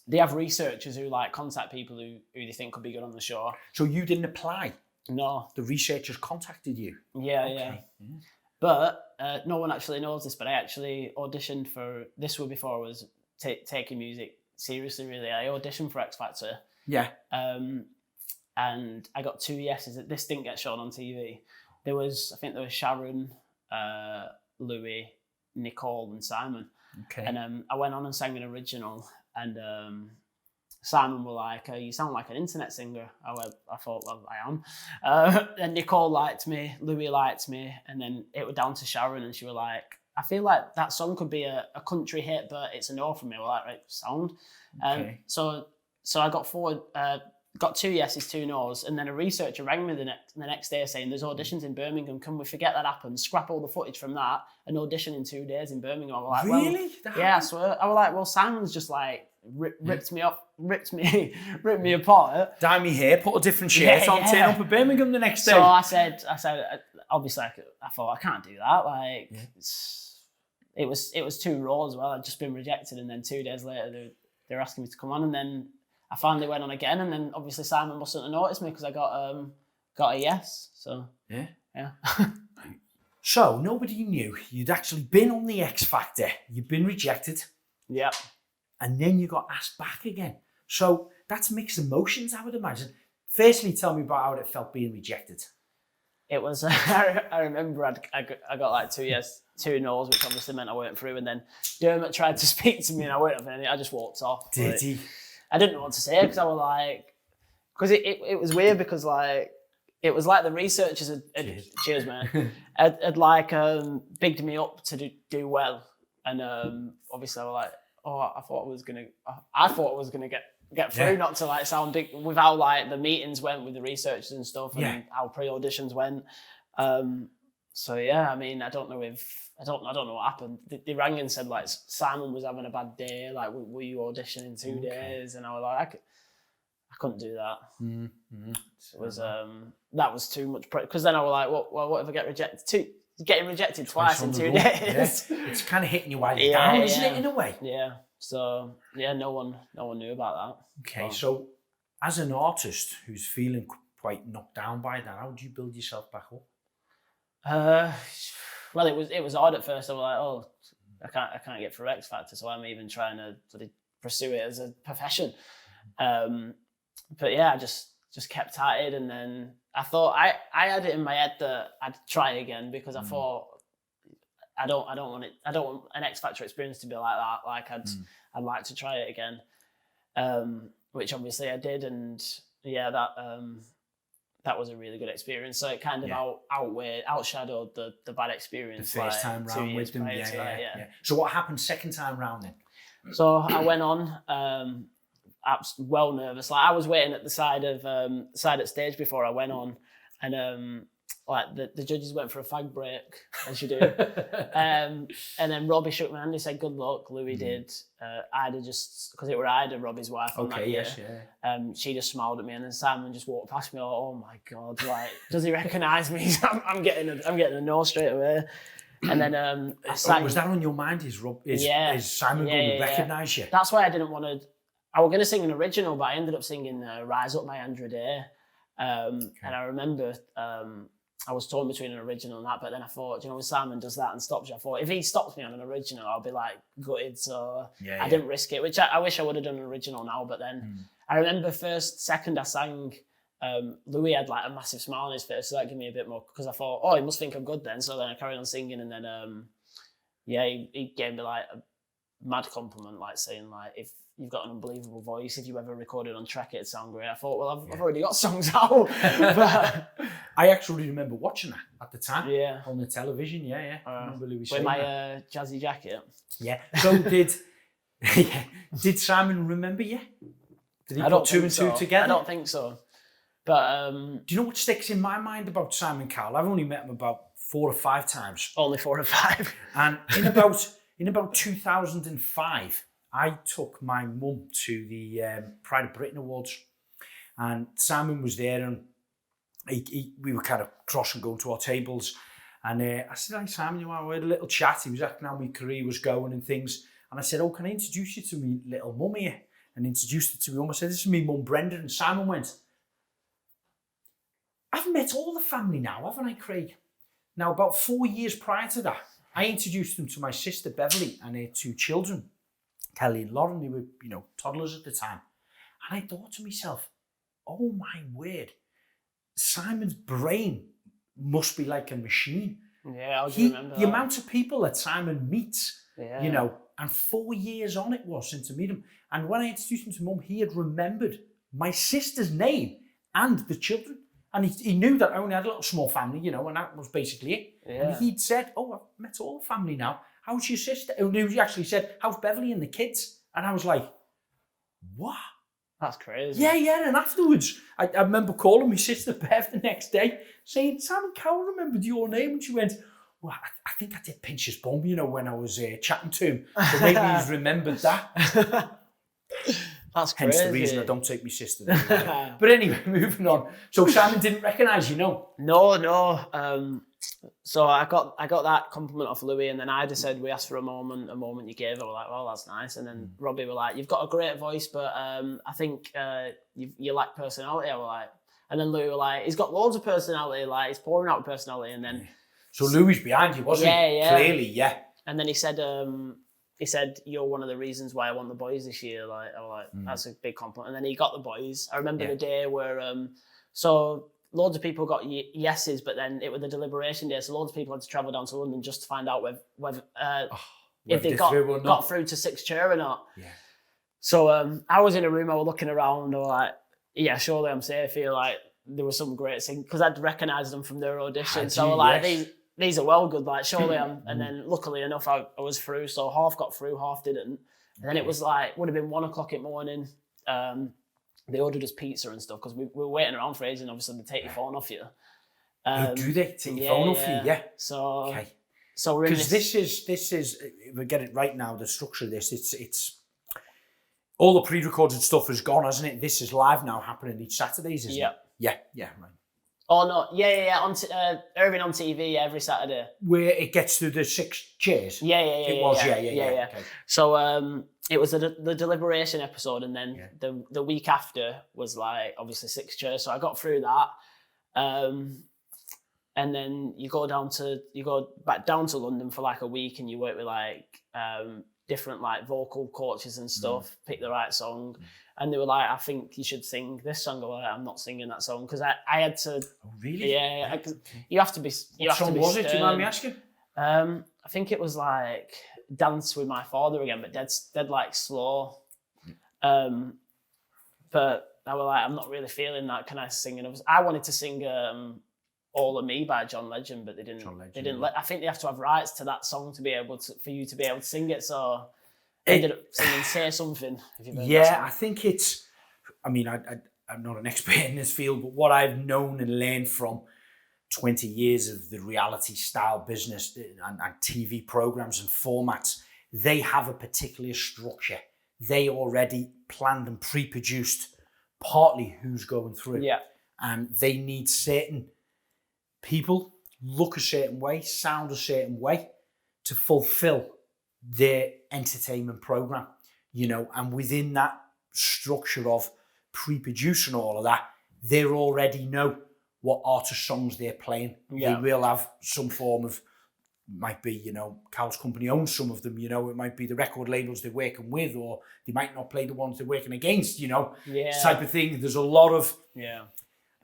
they have researchers who like contact people who they think could be good on the show. So you didn't apply? No. The researchers contacted you? Yeah. But no one actually knows this, but I actually auditioned for, this was before I was taking music seriously, really. I auditioned for X Factor. Yeah. and I got 2 yeses. This didn't get shown on TV. There was Sharon, Louis, Nicole, and Simon. Okay. And I went on and sang an original, and Simon were like, you sound like an internet singer. I thought, well, I am. And Nicole liked me, Louis liked me, and then it was down to Sharon, and she was like, I feel like that song could be a country hit, but it's a no from me. We're like, right, sound. Okay. So I got 2 yeses, 2 no's, and then a researcher rang me the next day saying there's auditions in Birmingham. Can we forget that happened? Scrap all the footage from that and audition in 2 days in Birmingham. I was like, really? Well, yeah. So I was like, well, Simon's just like ripped me apart. Dye me hair, put a different shirt on, turn up at Birmingham the next day. So I said, obviously, I thought I can't do that. Like, it was 2 roles as well. I'd just been rejected, and then 2 days later they were asking me to come on, and then I finally went on again, and then obviously Simon mustn't have noticed me because I got a yes. So yeah. So nobody knew you'd actually been on the X Factor. You'd been rejected. Yeah. And then you got asked back again. So that's mixed emotions, I would imagine. Firstly, tell me about how it felt being rejected. It was. I remember I got like 2 yes, 2 no's, which obviously meant I weren't through. And then Dermot tried to speak to me, and I weren't having any. I just walked off. Did he? I didn't know what to say because I was like, because it was weird because like it was like the researchers had cheers man had like bigged me up to do well, and obviously I was like, I thought I was gonna get through, not to like sound big with how like the meetings went with the researchers and stuff, and how pre-auditions went. So yeah, I mean, I don't know what happened. They rang and said like Simon was having a bad day. Like, were you auditioning 2 days? And I was like, I couldn't do that. Mm-hmm. It was that was too much because then I was like, well, what if I get rejected? Getting rejected twice in 2 days. Yeah. It's kind of hitting you while you're down, isn't it? In a way. Yeah. So yeah, no one knew about that. Okay, so as an artist who's feeling quite knocked down by that, how do you build yourself back up? Well, it was hard at first. I was like, I can't get through X Factor, so I'm even trying to sort of pursue it as a profession. But yeah, I just kept at it, and then I thought I had it in my head that I'd try again because I thought I don't want an X Factor experience to be like that. Like I'd like to try it again, which obviously I did, and yeah, that was a really good experience. So it kind of outshadowed the bad experience. The first time round with them, yeah. So what happened second time round then? So I went on, well nervous. Like I was waiting at the side at stage before I went on, and like the judges went for a fag break, as you do. And then Robbie shook my hand. He said, "Good luck." Louis did. Ida just because it were Ida, Robbie's wife, on that year. She just smiled at me, and then Simon just walked past me. Like, oh my god! Like, does he recognise me? I'm getting a no straight away. And then I sang. Was that on your mind? Is Simon going to recognise you? That's why I didn't want to. I was going to sing an original, but I ended up singing "Rise Up" by Andrew Day. And I remember I was torn between an original and that, but then I thought, when Simon does that and stops you, I thought if he stops me on an original, I'll be like gutted. So I didn't risk it, which I wish I would have done an original now. But then I remember second I sang, Louis had like a massive smile on his face, so that gave me a bit more because I thought, he must think I'm good then. So then I carried on singing, and then he gave me like a mad compliment, like saying like if you've got an unbelievable voice, if you ever recorded on track it'd sound great. I thought, well, I've already got songs out. But I actually remember watching that at the time on the television. I remember Louis with my jazzy jacket. So did Simon remember you? Did he put 2 and 2 together? I don't think so. But do you know what sticks in my mind about Simon Cowell? I've only met him about 4 or 5 times. Only 4 or 5. And in about 2005, I took my mum to the Pride of Britain Awards, and Simon was there, and we were kind of crossing, going to our tables, and I said, "Hi Simon, we had a little chat." He was asking how my career was going and things, and I said, "Can I introduce you to my little mum here?" And introduced her to my mum. I said, "This is my mum Brenda," and Simon went, "I've met all the family now, haven't I, Craig?" Now, about 4 years prior to that, I introduced them to my sister Beverly and her 2 children, Kelly and Lauren. They were, toddlers at the time. And I thought to myself, oh my word, Simon's brain must be like a machine. Yeah, I remember the amount of people that Simon meets, Yeah. you know, and 4 years on it was since I meet him. And when I introduced him to Mum, he had remembered my sister's name and the children. And he knew that I only had a little small family, you know, and that was basically it. Yeah. And he'd said, oh, I've met all the family now. How's your sister? And he actually said, how's Beverly and the kids? And I was like, what? That's crazy. Yeah. And afterwards, I remember calling my sister Bev the next day, saying, Simon Cowell remembered your name. And she went, well, I think I did pinch his bum, you know, when I was chatting to him. So maybe he's remembered that. That's crazy. Hence the reason I don't take my sister there. But anyway, moving on. So Simon didn't recognise you, no? No. So I got that compliment off Louis, and then I just said, we asked for a moment you gave. I was like, well, that's nice. And then Robbie were like, you've got a great voice, but I think you lack personality. I was like, and then Louis were like, he's got loads of personality, like he's pouring out personality. And then so Louis behind you, wasn't he? Yeah. Clearly, yeah. And then he said, you're one of the reasons why I won the boys this year. Like, I was like, that's a big compliment. And then he got the boys. I remember the day where, so loads of people got yeses, but then it was the deliberation day. So loads of people had to travel down to London just to find out whether if they got through to sixth chair or not. Yeah. So I was in a room, I was looking around, I was like, yeah, surely I'm safe here. Like, there was some great singing, because I'd recognised them from their audition. So I was like, these are well good, like surely I'm, and then luckily enough I was through, so half got through, half didn't. And then it was like, would have been 1 o'clock in the morning. They ordered us pizza and stuff because we were waiting around for ages, and obviously they take your phone off you. Do they take your phone off you? Yeah. So we're in because this is we get it right now, the structure of this, it's all the pre-recorded stuff is gone, hasn't it? This is live now, happening each Saturdays, isn't it? Yeah, right. Oh no, yeah. On Irving on TV every Saturday. Where it gets through the 6 chairs. Yeah. It was. Okay. So it was the deliberation episode, and then the week after was like obviously 6 chairs. So I got through that, and then you go back down to London for like a week, and you work with like different like vocal coaches and stuff, pick the right song. And they were like, I think you should sing this song. Or I'm not singing that song because I had to. Oh, really? Yeah. You have to be. What song was it? Do you mind me asking? I think it was like Dance with My Father again, but dead like slow. But I was like, I'm not really feeling that. Can I sing? And I wanted to sing All of Me by John Legend, but they didn't. They didn't let. I think they have to have rights to that song to be able to for you to be able to sing it. So. I ended up singing Say Something. I think it's, I mean, I'm not an expert in this field, but what I've known and learned from 20 years of the reality style business and TV programs and formats, they have a particular structure. They already planned and pre-produced partly who's going through. Yeah. And they need certain people, look a certain way, sound a certain way to fulfill their entertainment program, you know, and within that structure of pre-producing all of that, they already know what artist songs they're playing. They will have some form of, might be, you know, Cowell's company owns some of them, you know, it might be the record labels they're working with, or they might not play the ones they're working against, you know, type of thing. There's a lot of,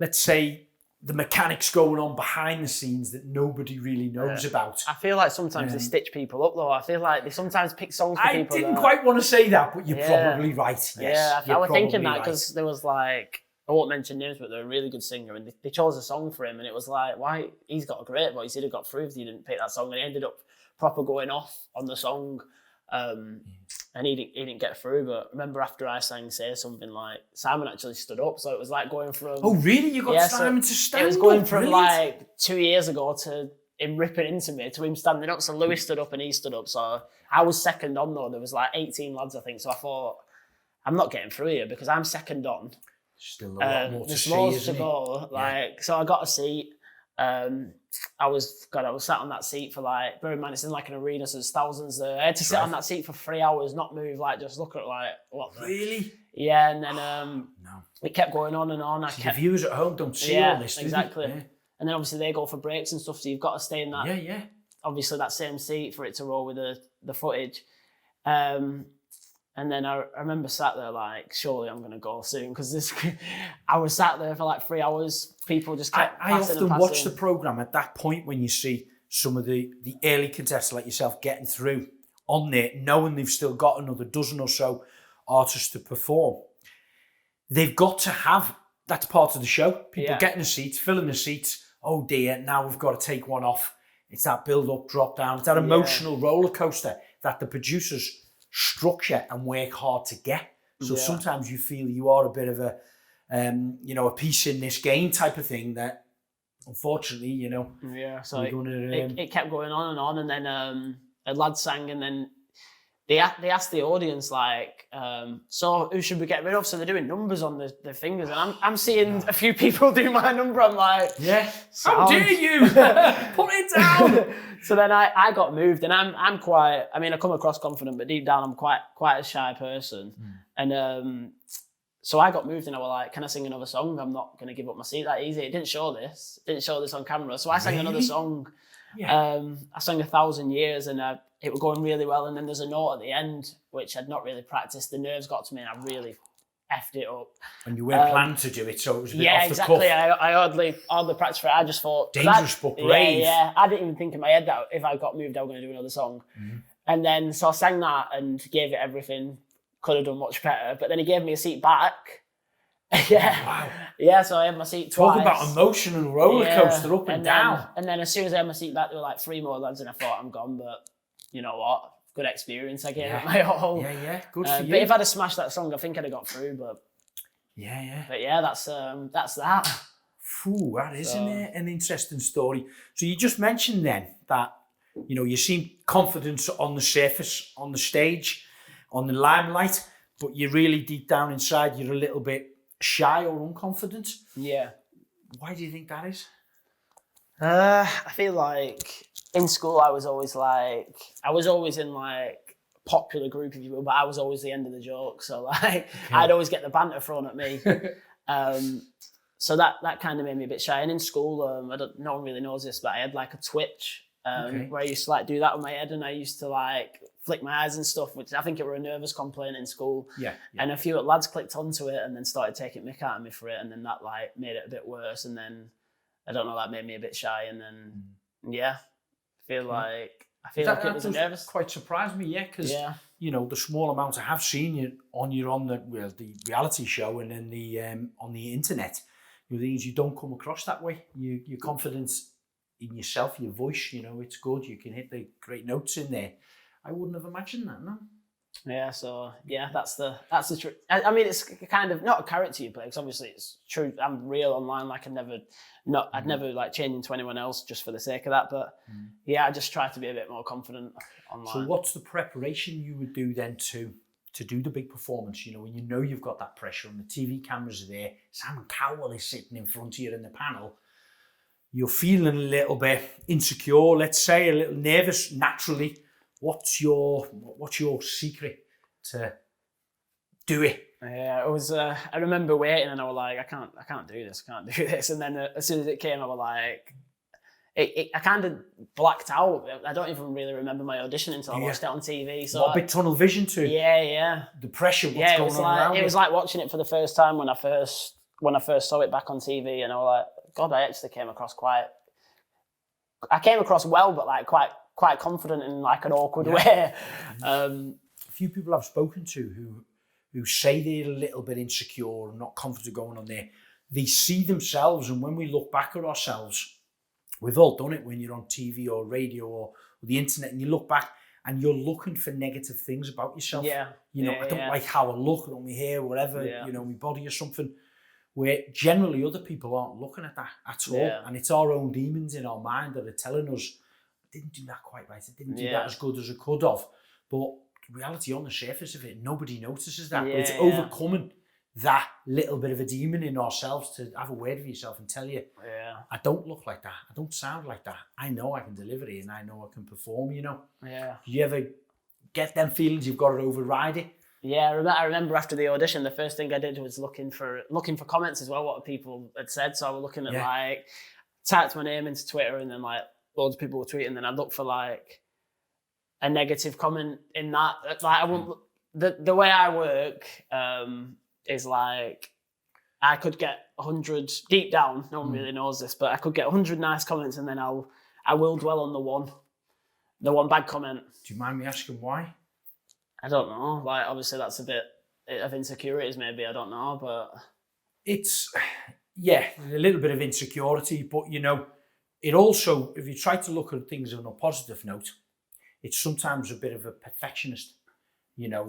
let's say, the mechanics going on behind the scenes that nobody really knows about. I feel like sometimes they stitch people up though. I feel like they sometimes pick songs for people. I didn't quite want to say that, but you're probably right. Yes, I was thinking that because there was like, I won't mention names, but they're a really good singer, and they chose a song for him, and it was like, why? He's got a great voice. He'd have got through if he didn't pick that song, and he ended up proper going off on the song. And he didn't get through, but remember after I sang Say Something, like Simon actually stood up, so it was like going from... Oh really? You got Simon to stand up? It was going from like 2 years ago to him ripping into me to him standing up, so Louis stood up and he stood up, so I was second on though, there was like 18 lads I think, so I thought, I'm not getting through here because I'm second on. Still a lot more to see, there's to go, like, so I got a seat. I was sat on that seat for like, bear in mind it's in like an arena, so there's thousands there. I had to sit on that seat for 3 hours, not move, like just look at like what. Really? Yeah, and then it kept going on and on. The viewers at home don't see all this, exactly. And then obviously they go for breaks and stuff, so you've got to stay in that. Obviously that same seat for it to roll with the footage. And And then I remember sat there like, surely I'm going to go soon, because I was sat there for like 3 hours. People just kept I often watch the programme at that point when you see some of the early contestants like yourself getting through on there, knowing they've still got another dozen or so artists to perform. They've got to have, that's part of the show. People getting the seats, filling the seats. Oh dear, now we've got to take one off. It's that build up, drop down. It's that emotional roller coaster that the producers structure and work hard to get. So sometimes you feel you are a bit of a, a piece in this game type of thing that, unfortunately, Yeah, so it kept going on, and then a lad sang, and then they asked the audience, like, so who should we get rid of? So they're doing numbers on the fingers, and I'm seeing a few people do my number. I'm like, how dare you? Put it down. So then I got moved, and I'm quite, I mean, I come across confident, but deep down I'm quite a shy person. And so I got moved, and I was like, can I sing another song? I'm not going to give up my seat that easy. It didn't show this on camera. So I sang another song. I sang 1,000 Years, and it was going really well. And then there's a note at the end, which I'd not really practiced. The nerves got to me, and I really effed it up. And you weren't planned to do it, so it was a bit off the exactly. cuff. I hardly practiced for it. I just thought... Dangerous but brave. Yeah. I didn't even think in my head that if I got moved, I was going to do another song. And then, so I sang that and gave it everything. Could have done much better. But then he gave me a seat back. Wow. Yeah, so I had my seat twice. Talk about emotional roller coaster up and down. And then as soon as I had my seat back, there were like 3 more lads, and I thought, I'm gone. But you know what? Good experience. I gave it my all. Yeah. Good for you. But if I'd have smashed that song, I think I'd have got through. But But that's that. Phew, that is an interesting story. So you just mentioned then that you seem confident on the surface, on the stage, on the limelight, but you're really deep down inside, you're a little bit shy or unconfident. Yeah. Why do you think that is? I feel like in school I was always in like popular group of people, but I was always the end of the joke. So like I'd always get the banter thrown at me. So that kind of made me a bit shy. And in school, no one really knows this, but I had like a twitch where I used to like do that with my head, and I used to like flick my eyes and stuff, which I think it were a nervous complaint in school. Yeah. And a few lads clicked onto it and then started taking mick out of me for it, and then that like made it a bit worse. And then I don't know, that made me a bit shy. And then I feel like it was nervous. Quite surprised me, because the small amount I have seen you on the reality show and then on the internet, things you don't come across that way. Your confidence in yourself, your voice, it's good. You can hit the great notes in there. I wouldn't have imagined that, no. Yeah, so that's the truth. I mean, it's kind of not a character you play, because obviously it's true. I'm real online. Like I'd never like change into anyone else just for the sake of that. But I just try to be a bit more confident online. So what's the preparation you would do then to do the big performance? When you've got that pressure and the TV cameras are there, Simon Cowell is sitting in front of you in the panel. You're feeling a little bit insecure, let's say, a little nervous naturally. What's your secret to do it? Yeah, it was. I remember waiting, and I was like, I can't do this. And then as soon as it came, I was like, I kind of blacked out. I don't even really remember my audition until I watched it on TV. So a bit tunnel vision too. Yeah. The pressure. What's going on around it was like watching it for the first time when I first saw it back on TV, and I was like, God, I actually came across well, but like quite confident in like an awkward way. A few people I've spoken to who say they're a little bit insecure and not confident going on there. They see themselves, and when we look back at ourselves, we've all done it when you're on TV or radio or the internet, and you look back and you're looking for negative things about yourself. I don't like how I look, or my hair, whatever, my body or something. Where generally other people aren't looking at that at all. And it's our own demons in our mind that are telling us, I didn't do that quite right, I didn't do that as good as I could have. But the reality on the surface of it, nobody notices that. But it's overcoming that little bit of a demon in ourselves to have a word with yourself and tell you, I don't look like that, I don't sound like that. I know I can deliver it and I know I can perform, Do you ever get them feelings you've got to override it? Yeah, I remember after the audition, the first thing I did was looking for comments as well, what people had said. So I was looking at like, typed my name into Twitter, and then like loads of people were tweeting. Then I'd look for like a negative comment in that. Like I wouldn't the way I work is like I could get 100 deep down. No one really knows this, but I could get 100 nice comments, and then I will dwell on the one bad comment. Do you mind me asking why? I don't know. Like, obviously, that's a bit of insecurities, maybe. I don't know, but it's a little bit of insecurity, but you know, it also, if you try to look at things on a positive note, it's sometimes a bit of a perfectionist. You know,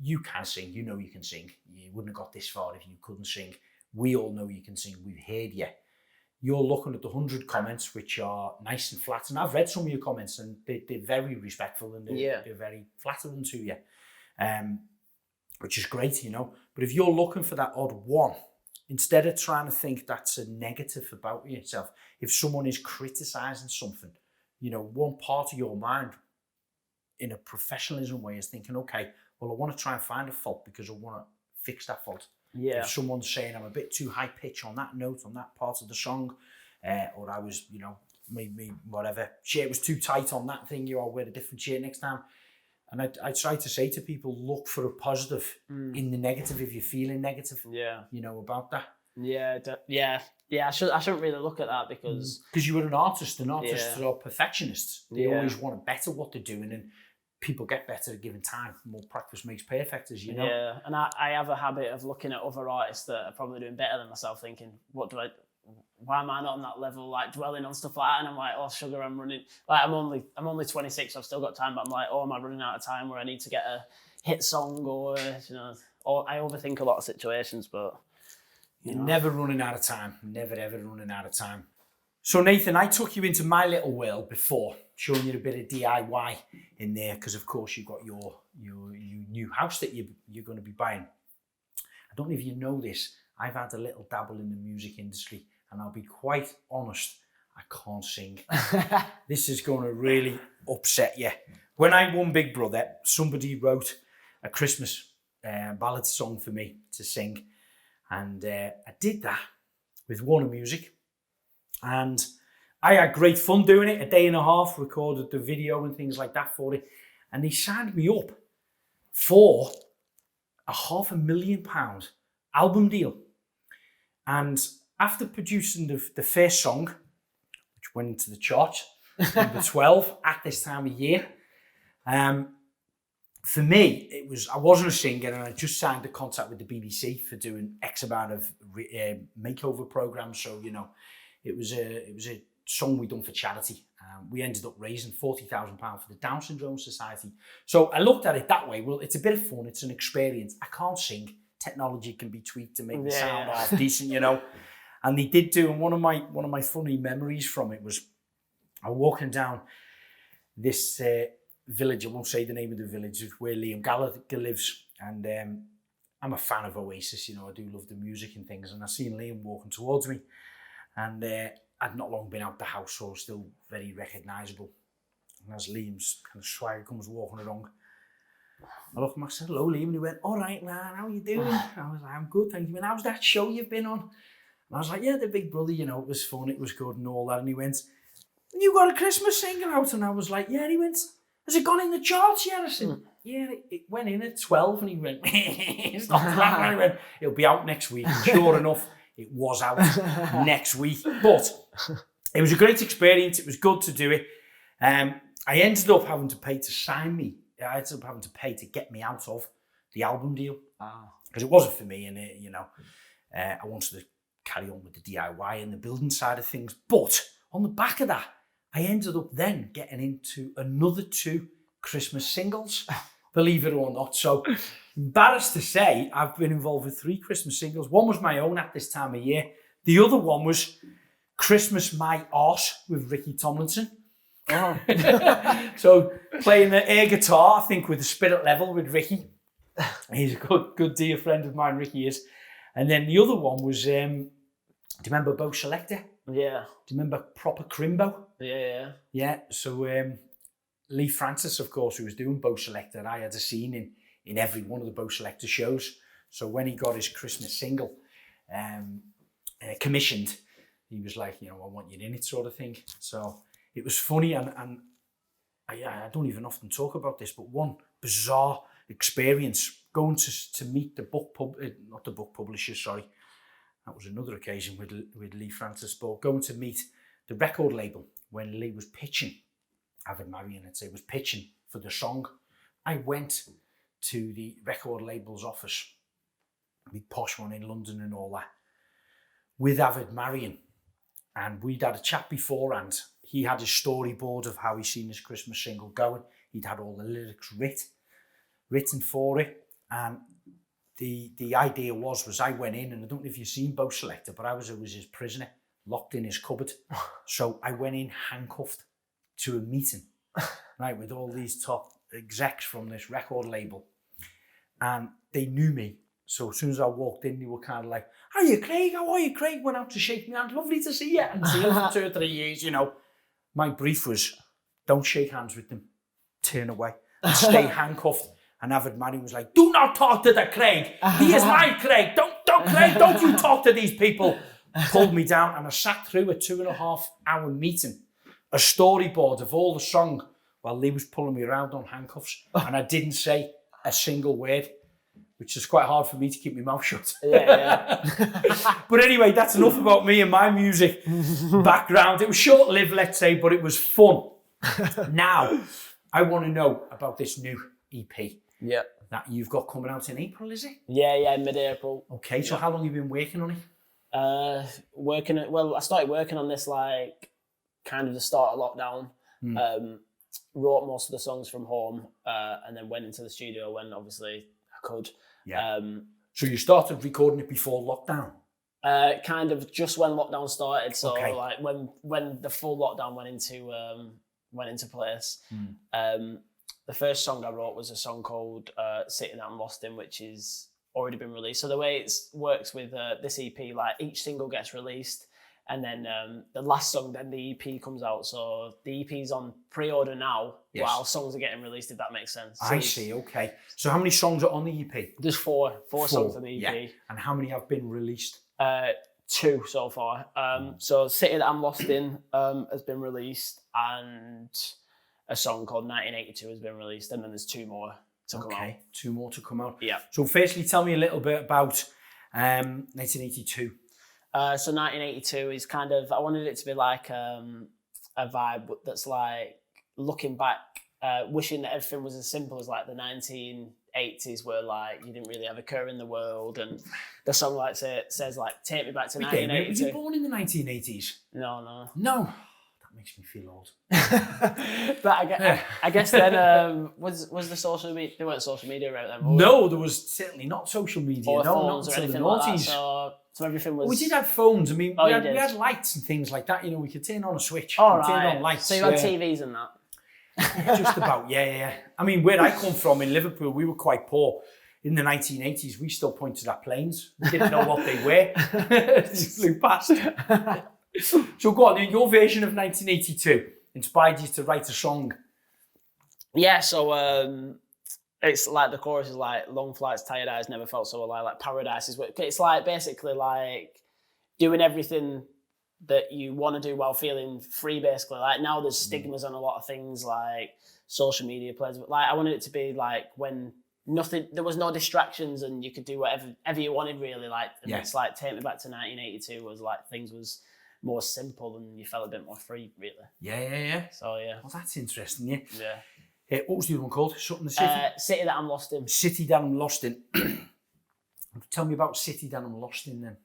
you can sing, you know you can sing. You wouldn't have got this far if you couldn't sing. We all know you can sing. We've heard you. You're looking at the 100 comments, which are nice and flat. And I've read some of your comments, and they're very respectful, and they're very flattering to you, which is great, you know. But if you're looking for that odd one, instead of trying to think that's a negative about yourself, if someone is criticising something, you know, one part of your mind in a professionalism way is thinking, okay, well, I want to try and find a fault because I want to fix that fault. Yeah. If someone's saying I'm a bit too high pitch on that note, on that part of the song, or I was, you know, maybe whatever, shirt was too tight on that thing, I'll wear a different shirt next time. And I try to say to people, look for a positive in the negative if you're feeling negative. Yeah. You know, about that. Yeah. I shouldn't really look at that because you were an artist, and artists are perfectionists. They always want to better what they're doing, and people get better at giving time. More practice makes perfect, as you know. Yeah, and I have a habit of looking at other artists that are probably doing better than myself, thinking, why am I not on that level? Like dwelling on stuff like that, and I'm like, oh sugar, I'm running. Like I'm only 26, so I've still got time, but I'm like, oh, am I running out of time where I need to get a hit song, or you know, or I overthink a lot of situations, but you're never running out of time. Never ever running out of time. So Nathan, I took you into my little world before, showing you a bit of DIY in there, because of course you've got your new house that you're going to be buying. I don't know if you know this, I've had a little dabble in the music industry, and I'll be quite honest, I can't sing. This is going to really upset you. When I won Big Brother, somebody wrote a Christmas ballad song for me to sing, and I did that with Warner Music. And I had great fun doing it, a day and a half, recorded the video and things like that for it. And they signed me up for a £500,000 album deal. And after producing the first song, which went into the chart, number 12 at this time of year, for me, I wasn't a singer, and I just signed a contract with the BBC for doing X amount of makeover programs. So, you know, it was a song we done for charity. We ended up raising £40,000 for the Down Syndrome Society. So I looked at it that way. Well, it's a bit of fun. It's an experience. I can't sing. Technology can be tweaked to make the sound half decent, you know. And they did do. And one of my funny memories from it was I was walking down this village. I won't say the name of the village. It's where Liam Gallagher lives. And I'm a fan of Oasis. You know, I do love the music and things. And I seen Liam walking towards me. And I'd not long been out the house, so still very recognisable. And as Liam's kind of swagger comes walking along, I looked at him, I said, hello Liam, and he went, all right man, how are you doing? I was like, I'm good, thank you. And how's that show you've been on? And I was like, yeah, the Big Brother, you know, it was fun, it was good and all that. And he went, you got a Christmas single out? And I was like, yeah. And he went, has it gone in the charts yet? I said, yeah, it went in at 12. And he went, it's not that. And I went, it'll be out next week. And sure enough, it was out next week. But it was a great experience. It was good to do it. I ended up having to pay to sign me. I ended up having to pay to get me out of the album deal. Because it wasn't for me. And, you know, I wanted to carry on with the DIY and the building side of things. But on the back of that, I ended up then getting into another 2 Christmas singles, believe it or not. So embarrassed to say, I've been involved with 3 Christmas singles. One was my own at this time of year. The other one was Christmas My Arse with Ricky Tomlinson. Oh. So playing the air guitar, I think with the spirit level with Ricky. He's a good dear friend of mine, Ricky is. And then the other one was, do you remember Bo Selector? Yeah. Do you remember Proper Crimbo? Yeah. Yeah, so Lee Francis, of course, who was doing Bo Selector, I had a scene in every one of the Bo Selector shows. So when he got his Christmas single commissioned, he was like, you know, I want you in it, sort of thing. So it was funny, and I don't even often talk about this, but one bizarre experience going to meet the not the book publisher, sorry. That was another occasion with Lee Francis, but going to meet the record label when Lee was pitching, Ave Marian, I'd say, was pitching for the song. I went to the record label's office, big posh one in London and all that, with Avid Marion. And we'd had a chat beforehand. He had his storyboard of how he'd seen his Christmas single going. He'd had all the lyrics written for it. And the idea was I went in, and I don't know if you've seen Bo Selector, but I was his prisoner, locked in his cupboard. So I went in handcuffed to a meeting, right, with all these top execs from this record label. And they knew me. So as soon as I walked in, they were kind of like, "Hiya, Craig, how are you, Craig?" Went out to shake my hand. "Lovely to see you." And see you for 2 or 3 years, you know. My brief was, don't shake hands with them. Turn away. And stay handcuffed. And Avid Marion was like, "Do not talk to the Craig. He is my Craig. Craig, don't you talk to these people." Pulled me down, and I sat through a 2.5-hour meeting, a storyboard of all the song while Lee was pulling me around on handcuffs. And I didn't say a single word, which is quite hard for me to keep my mouth shut. Yeah. But anyway, that's enough about me and my music background. It was short-lived, let's say, but it was fun. Now, I want to know about this new EP that you've got coming out in April, is it? Yeah, mid-April. Okay, so how long have you been working on it? I started working on this like kind of the start of lockdown. Wrote most of the songs from home, and then went into the studio when obviously I could. Yeah. So you started recording it before lockdown? Kind of just when lockdown started. So okay. like when the full lockdown went into place. The first song I wrote was a song called City That I'm Lost In, which is already been released. So the way it works with this EP, like each single gets released, and then the last song, then the EP comes out. So the EP's on pre-order now, while songs are getting released, if that makes sense. So I see, okay. So how many songs are on the EP? There's four songs on the EP. Yeah. And how many have been released? 2 so far. So City That I'm Lost In has been released, and a song called 1982 has been released, and then there's 2 more to come out. 2 more to come out. Yeah. So firstly, tell me a little bit about 1982. So 1982 is kind of, I wanted it to be like a vibe that's like looking back, wishing that everything was as simple as like the 1980s, where like you didn't really have a care in the world, and the song like says like take me back to 1982. Was you born in the 1980s? No. That makes me feel old. But I guess then was the social media? There weren't social media right then. No, there was certainly not social media. Or no, phones not or until the anything like that. noughties. So everything was. We did have phones. I mean, we had lights and things like that. You know, we could turn on a switch. All right. Turn on lights. So you had TVs and that. Just about, yeah. I mean, where I come from in Liverpool, we were quite poor. In the 1980s, we still pointed at planes. We didn't know what they were. Just flew past. So go on, your version of 1982 inspired you to write a song. Yeah, so it's like the chorus is like, long flights, tired eyes, never felt so alive, like paradise is what it's like, basically like doing everything that you want to do while feeling free, basically. Like now there's stigmas on a lot of things, like social media plays, but like I wanted it to be like when there was no distractions and you could do whatever you wanted, really. Like, and it's like take me back to 1982 was like things was more simple and you felt a bit more free, really. Yeah. So yeah. Well, that's interesting. Yeah. Yeah. What was the other one called? Something the City. City That I'm Lost In. City That I'm Lost In. Tell me about City That I'm Lost In then.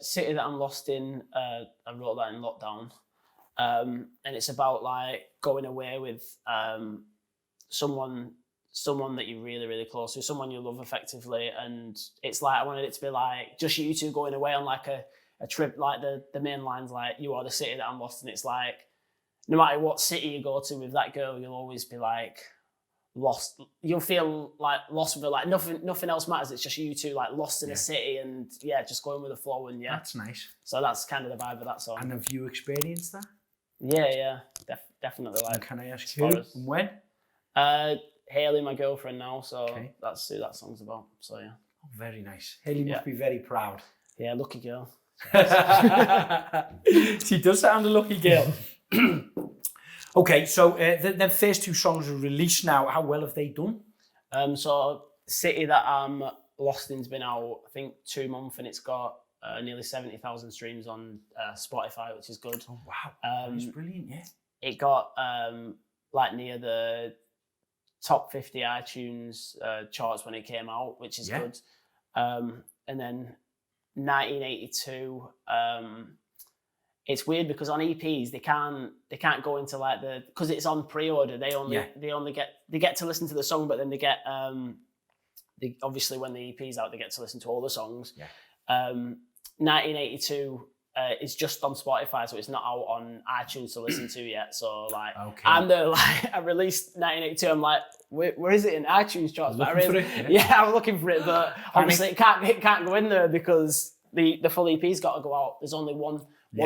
City That I'm Lost In. I wrote that in lockdown, and it's about like going away with someone that you're really, really close to, someone you love effectively, and it's like I wanted it to be like just you two going away on like a trip. Like the main line's like, you are the city that I'm lost in. It's like no matter what city you go to with that girl, you'll always be like lost. You'll feel like lost with her. Like nothing else matters. It's just you two like lost in a city, and just going with the flow. And that's nice. So that's kind of the vibe of that song. And have you experienced that? Yeah, definitely. Like, and can I ask who and when? Haley, my girlfriend now. So that's who that song's about. So yeah. Oh, very nice. Haley must be very proud. Yeah, lucky girl. She does sound a lucky girl. Okay, so the first 2 songs are released now. How well have they done? So City that I'm lost in's been out, I think 2 months, and it's got nearly 70,000 streams on Spotify, which is good. Oh wow, that's brilliant. Yeah, it got like near the top 50 iTunes charts when it came out, which is good. And then 1982. It's weird because on EPs they can't go into like because it's on pre-order. They get to listen to the song, but then they get obviously when the EP's out they get to listen to all the songs. 1982 is just on Spotify, so it's not out on iTunes to listen to yet. So like I released 1982. I'm like, where is it in iTunes charts? I was looking for it, but obviously it can't go in there because the full EP's got to go out. There's only one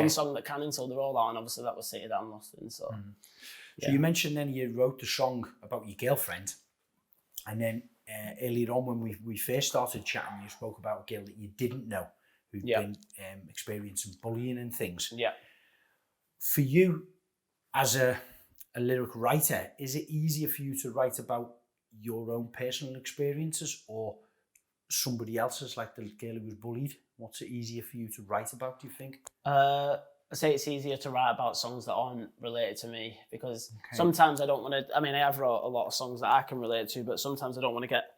song that can until they're all out, and obviously that was City that I'm lost in. So, So you mentioned then you wrote the song about your girlfriend, and then earlier on when we first started chatting, you spoke about a girl that you didn't know who'd been experiencing bullying and things. Yeah. For you, as a lyric writer, is it easier for you to write about your own personal experiences or somebody else's, like the girl who was bullied? What's it easier for you to write about, do you think? I say it's easier to write about songs that aren't related to me because sometimes I don't want to, I have wrote a lot of songs that I can relate to, but sometimes I don't want to get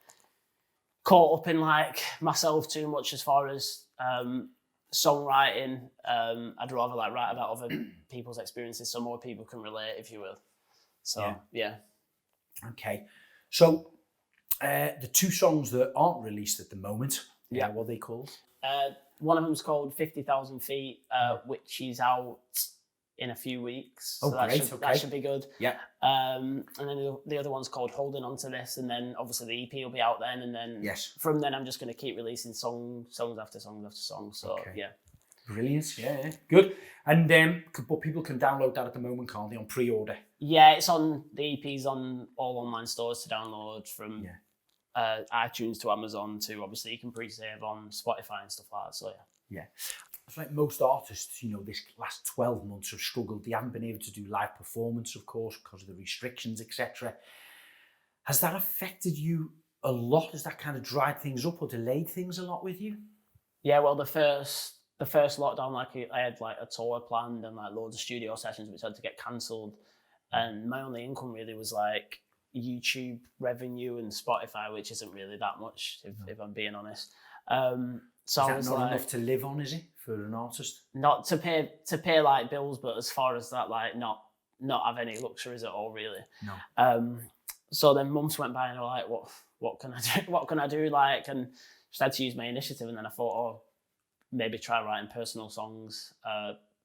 caught up in like myself too much as far as songwriting. I'd rather like write about other people's experiences so more people can relate, if you will. So, yeah. Okay. So the 2 songs that aren't released at the moment, what are they called? One of them's called 50,000 Feet, which is out in a few weeks. So that should be good. Yeah. And then the other one's called Holding On To This, and then obviously the EP will be out then, and then from then I'm just going to keep releasing songs after songs after songs. So Brilliant. Yeah. Good. And but people can download that at the moment, can't they, on pre-order? Yeah, it's on the EP's on all online stores to download from iTunes to Amazon to obviously you can pre-save on Spotify and stuff like that. So yeah. It's like most artists, this last 12 months have struggled. They haven't been able to do live performance, of course, because of the restrictions, etc. Has that affected you a lot? Has that kind of dried things up or delayed things a lot with you? Yeah, well, the first lockdown, like I had like a tour planned and like loads of studio sessions which had to get cancelled, and my only income really was like YouTube revenue and Spotify, which isn't really that much if I'm being honest. So is that not enough to live on, is it, for an artist? Not to pay like bills, but as far as that, like not have any luxuries at all, really. No. So then months went by and I was like, what can I do? What can I do? Like, and just had to use my initiative. And then I thought, maybe try writing personal songs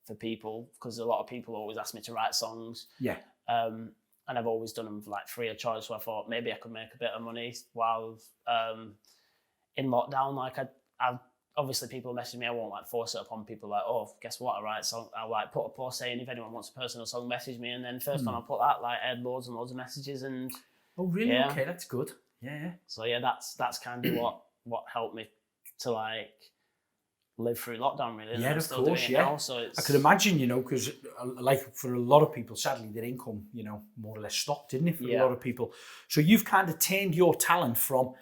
for people, because a lot of people always ask me to write songs. Yeah. And I've always done them like free of charge. So I thought maybe I could make a bit of money while in lockdown. Like I obviously people message me. I won't like force it upon people. Like, guess what? I write song. I like put a post saying if anyone wants a personal song, message me. And then first time I put that, like I had loads and loads of messages. And oh really? Yeah. Okay, that's good. Yeah. So yeah, that's kind of what helped me to like live through lockdown, really. Yeah, of course. Yeah. Now, so I could imagine, because like for a lot of people, sadly, their income, more or less stopped, didn't it? For a lot of people. So you've kind of turned your talent from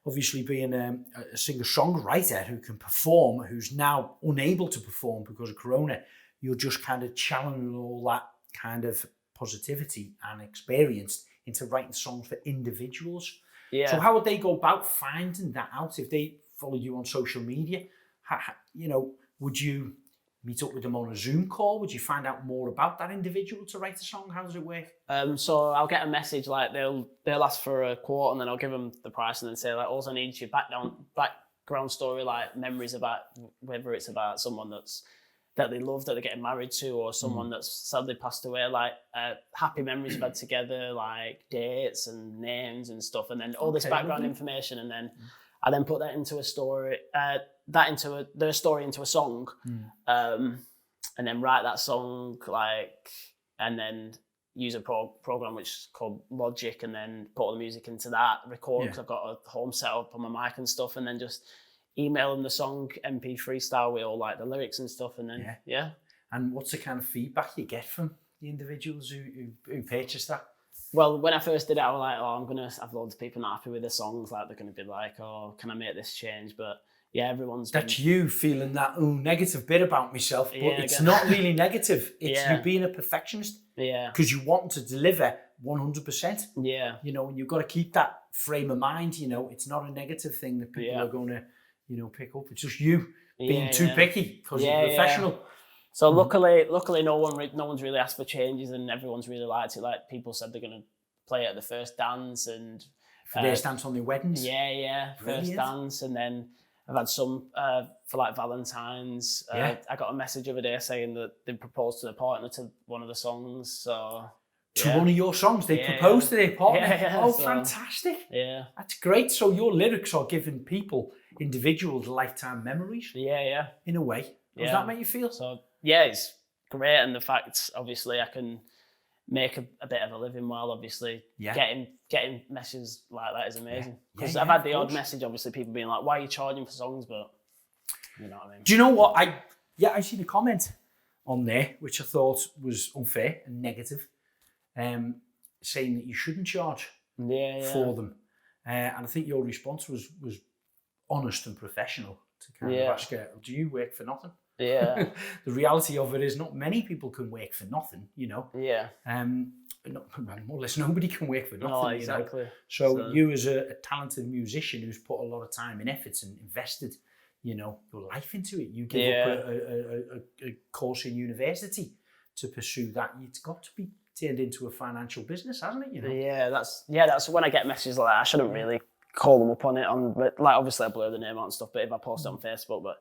obviously being a singer-songwriter who can perform, who's now unable to perform because of Corona. You're just kind of channeling all that kind of positivity and experience into writing songs for individuals. Yeah. So how would they go about finding that out if they follow you on social media? Would you meet up with them on a Zoom call? Would you find out more about that individual to write a song? How does it work? So I'll get a message, like they'll ask for a quote, and then I'll give them the price and then say, like, all I need is your background story, like memories about, whether it's about someone that they love, that they're getting married to, or someone that's sadly passed away, like happy memories we've had together, like dates and names and stuff, and then all this background information, and then I then put that into a story, their story into a song, and then write that song, like, and then use a program which is called Logic, and then put all the music into that, record, because I've got a home set up on my mic and stuff, and then just email them the song MP3 style with all like the lyrics and stuff, and then And what's the kind of feedback you get from the individuals who purchase that? Well, when I first did it, I was like, oh, I'm going to have loads of people not happy with the songs. Like, they're going to be like, oh, can I make this change? But yeah, everyone's That's you feeling that negative bit about myself, but it's not really negative. It's you being a perfectionist. Yeah. Because you want to deliver 100%. Yeah. You know, and you've got to keep that frame of mind. You know, it's not a negative thing that people are going to, you know, pick up. It's just you being too picky because you're professional. Yeah. So luckily, no one's really asked for changes, and everyone's really liked it. Like, people said they're going to play it at the first dance and first dance on their weddings. Yeah, first dance, and then I've had some for like Valentine's. I got a message the other day saying that they proposed to their partner to one of the songs. So to one of your songs, they proposed to their partner. Fantastic! Yeah, that's great. So your lyrics are giving individuals lifetime memories. Yeah. In a way, does that make you feel? So yeah, it's great, and the fact obviously I can make a bit of a living while obviously getting messages like that is amazing. Because I've had the odd message, obviously, people being like, why are you charging for songs? But you know what I mean. Do you know what? I seen a comment on there which I thought was unfair and negative, saying that you shouldn't charge for them. And I think your response was honest and professional to kind of ask her, do you work for nothing? Yeah. The reality of it is not many people can work for nothing, you know. Yeah. More or less nobody can work for nothing. No, exactly. You know? So you as a talented musician who's put a lot of time and efforts and invested, you know, your life into it. You give up a course in university to pursue that. It's got to be turned into a financial business, hasn't it? You know. Yeah, that's when I get messages like that. I shouldn't really call them up on it. But like, obviously I blur the name out and stuff. But if I post it on Facebook, but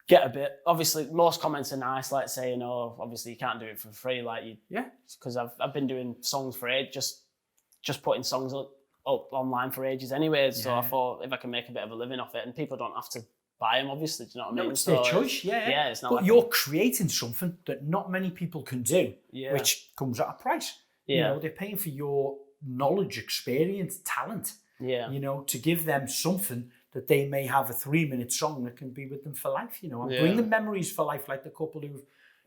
get a bit. Obviously, most comments are nice, like saying, "Oh, obviously you can't do it for free." Like because I've been doing songs for ages, just putting songs up online for ages, anyways. So I thought if I can make a bit of a living off it, and people don't have to buy them, obviously. Do you know what I mean? No, it's their choice. Yeah, it's not. But you're creating something that not many people can do, which comes at a price. Yeah, you know, they're paying for your knowledge, experience, talent. Yeah, you know, to give them something that they may have a 3-minute song that can be with them for life, you know, and bring them memories for life, like the couple who've,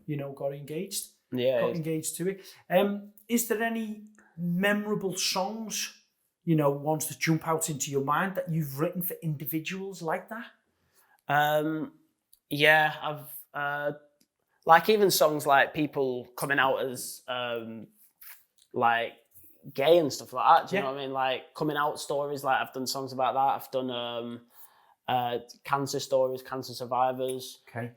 you know, got engaged to it. Is there any memorable songs, you know, ones that jump out into your mind that you've written for individuals like that? I've like even songs like people coming out as like gay and stuff like that. Do you know what I mean? Like coming out stories. Like I've done songs about that. I've done cancer stories, cancer survivors. Okay.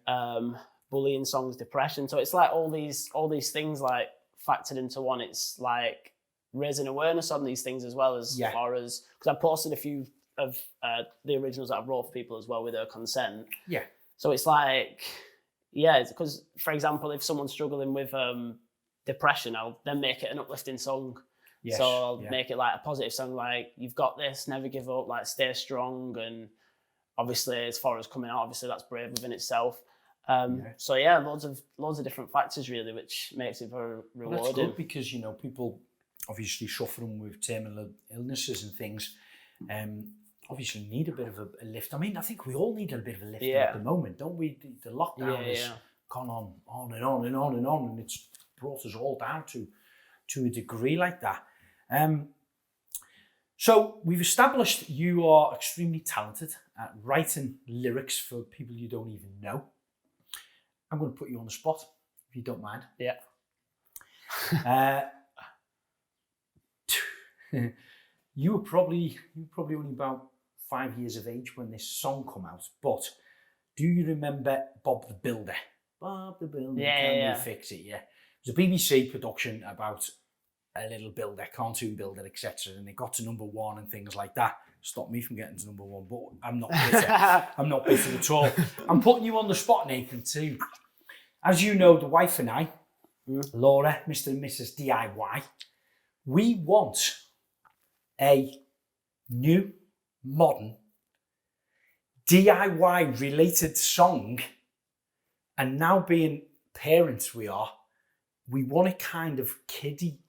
Bullying songs, depression. So it's like all these things like factored into one. It's like raising awareness on these things as well as far as because I posted a few of the originals that I wrote for people as well with their consent. Yeah. So it's like because for example, if someone's struggling with depression, I'll then make it an uplifting song. Yes, so I'll make it like a positive song, like you've got this, never give up, like stay strong. And obviously, as far as coming out, obviously that's brave within itself. So loads of different factors really, which makes it very rewarding. Well, that's good because you know people obviously suffering with terminal illnesses and things, obviously need a bit of a lift. I mean, I think we all need a bit of a lift at the moment, don't we? The lockdown has gone on and on and on and on, and it's brought us all down to a degree like that. So we've established you are extremely talented at writing lyrics for people you don't even know. I'm going to put you on the spot, if you don't mind. Yeah. You were probably only about 5 years of age when this song came out, but do you remember Bob the Builder? Bob the Builder, can you fix it? Yeah. It was a BBC production about a little builder, cartoon builder, etc. And it got to number 1 and things like that. Stopped me from getting to number 1, but I'm not bitter. I'm not bitter at all. I'm putting you on the spot, Nathan, too. As you know, the wife and I, Laura, Mr. and Mrs. DIY, we want a new, modern, DIY-related song. And now being parents we want a kind of kiddie,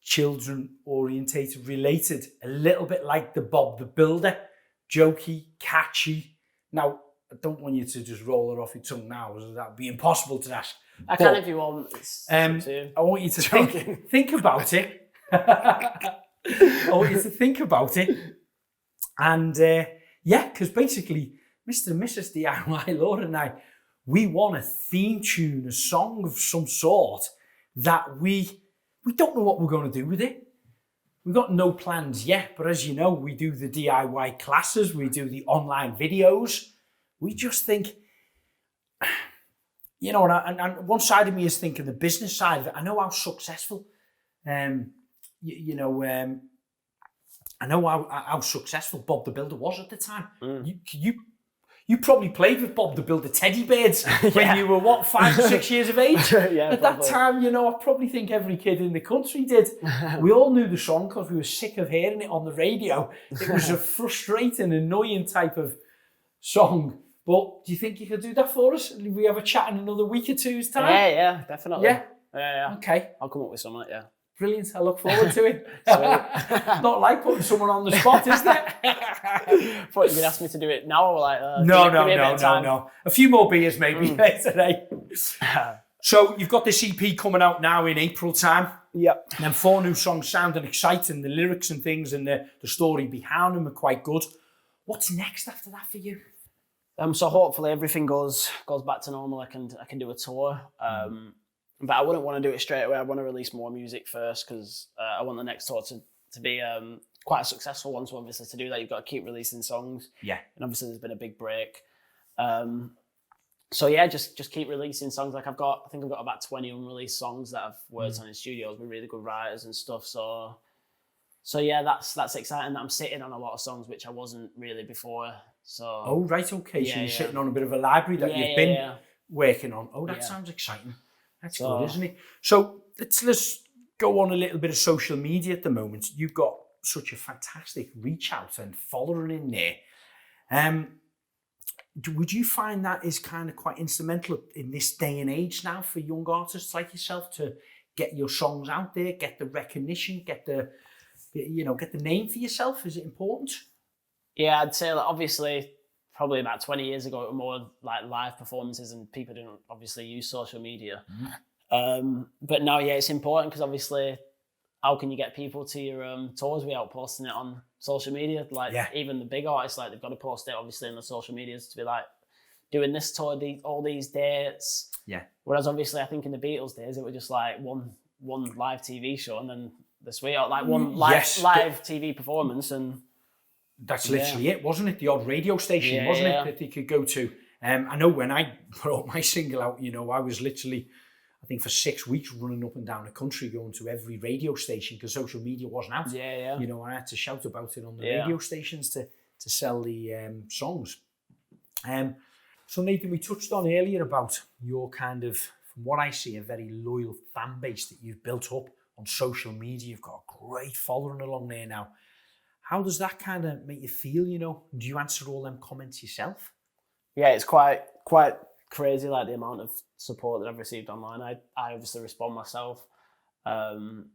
children-orientated, related, a little bit like the Bob the Builder, jokey, catchy. Now, I don't want you to just roll it off your tongue now, as that would be impossible to ask. I can if you want. I want you to think about it. I want you to think about it. And because basically, Mr. and Mrs. DIY, Laura and I, we want a theme tune, a song of some sort that we don't know what we're going to do with it. We've got no plans yet, but as you know, we do the DIY classes, we do the online videos. We just think, you know, and one side of me is thinking the business side of it. I know how successful, I know how successful Bob the Builder was at the time. You probably played with Bob the Builder teddy bears when you were, 5 or 6 years of age? At that time, you know, I probably think every kid in the country did. We all knew the song because we were sick of hearing it on the radio. It was a frustrating, annoying type of song. But do you think you could do that for us? Will we have a chat in another week or two's time? Yeah, definitely. Yeah? Okay. I'll come up with something, yeah. Brilliant. I look forward to it. Not like putting someone on the spot, is there? I thought you would ask me to do it now or like... No. A few more beers maybe today. So you've got this EP coming out now in April time. Yep. And then 4 new songs sounding exciting. The lyrics and things and the story behind them are quite good. What's next after that for you? So hopefully everything goes back to normal. I can do a tour. But I wouldn't want to do it straight away. I want to release more music first because I want the next tour to be quite a successful one. So obviously to do that, you've got to keep releasing songs. Yeah. And obviously there's been a big break. So yeah, just keep releasing songs. Like I think I've got about 20 unreleased songs that I've worked on in studios with really good writers and stuff. So yeah, that's exciting that I'm sitting on a lot of songs which I wasn't really before. So. Oh right, okay. So you're sitting on a bit of a library that you've been working on. Oh, that sounds exciting. That's good, isn't it? So let's go on a little bit of social media at the moment. You've got such a fantastic reach out and following in there. Would you find that is kind of quite instrumental in this day and age now for young artists like yourself to get your songs out there, get the recognition, get the name for yourself? Is it important? Yeah, I'd say that obviously probably about 20 years ago, it was more like live performances and people didn't obviously use social media. But now, it's important because obviously how can you get people to your tours without posting it on social media? Like even the big artists, like they've got to post it obviously in the social medias to be like doing this tour, all these dates. Yeah. Whereas obviously I think in the Beatles days, it was just like one live TV show and then the suite out, like one live TV performance and... That's literally it, wasn't it? The odd radio station, wasn't it, that they could go to? I know when I brought my single out, you know, I was literally, I think for 6 weeks running up and down the country going to every radio station because social media wasn't out. You know, I had to shout about it on the radio stations to sell the songs. So Nathan, we touched on earlier about your kind of, from what I see, a very loyal fan base that you've built up on social media. You've got a great following along there now. How does that kind of make you feel, you know? Do you answer all them comments yourself? Yeah, it's quite crazy, like the amount of support that I've received online. I obviously respond myself. And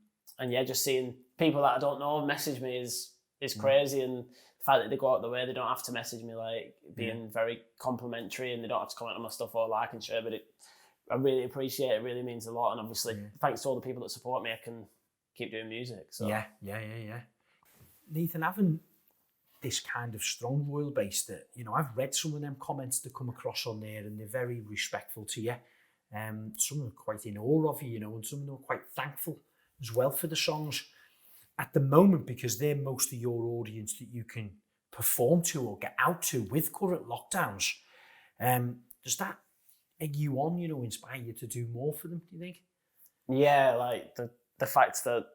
just seeing people that I don't know message me is crazy. And the fact that they go out the way, they don't have to message me, like being very complimentary and they don't have to comment on my stuff or like and share, but I really appreciate it. It really means a lot. And obviously, thanks to all the people that support me, I can keep doing music. So. Yeah. Nathan, having this kind of strong loyal base that, you know, I've read some of them comments that come across on there and they're very respectful to you. Some of them are quite in awe of you, you know, and some of them are quite thankful as well for the songs. At the moment, because they're most of your audience that you can perform to or get out to with current lockdowns, does that egg you on, you know, inspire you to do more for them, do you think? Yeah, like the fact that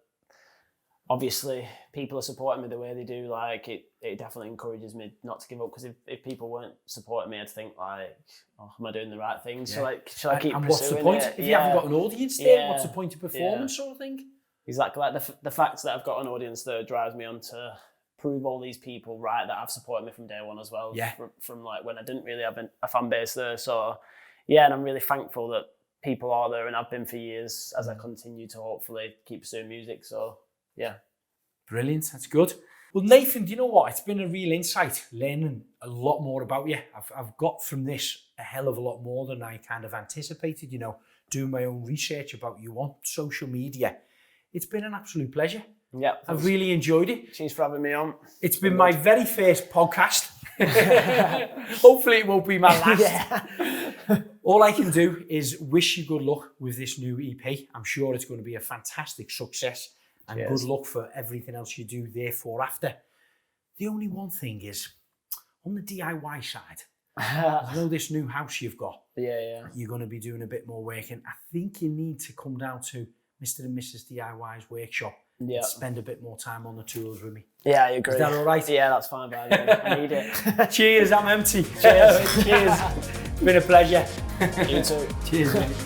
obviously people are supporting me the way they do, like it definitely encourages me not to give up, because if people weren't supporting me, I'd think like, oh, am I doing the right thing? Shall I keep and pursuing what's the point? it? If you haven't got an audience there, what's the point of performance sort of thing? Exactly, like the fact that I've got an audience there drives me on to prove all these people right that have supported me from day one as well. From like when I didn't really have a fan base there. So and I'm really thankful that people are there and I've been for years as I continue to hopefully keep pursuing music. So yeah. Brilliant, that's good. Well, Nathan, do you know what? It's been a real insight learning a lot more about you. I've got from this a hell of a lot more than I kind of anticipated, you know, doing my own research about you on social media. it's been an absolute pleasure. Yeah. I've really enjoyed it. Cheers for having me on. It's been my very first podcast. Hopefully it won't be my last. Yeah. All I can do is wish you good luck with this new EP. I'm sure it's going to be a fantastic success, and good luck for everything else you do therefore after. The only one thing is, on the DIY side, you know this new house you've got, you're going to be doing a bit more work, and I think you need to come down to Mr. and Mrs. DIY's workship and spend a bit more time on the tools with me. Yeah, I agree. Is that all right? Yeah, that's fine, by the way. I need it. Cheers, I'm empty. Cheers. It's been a pleasure. You too. Cheers, mate.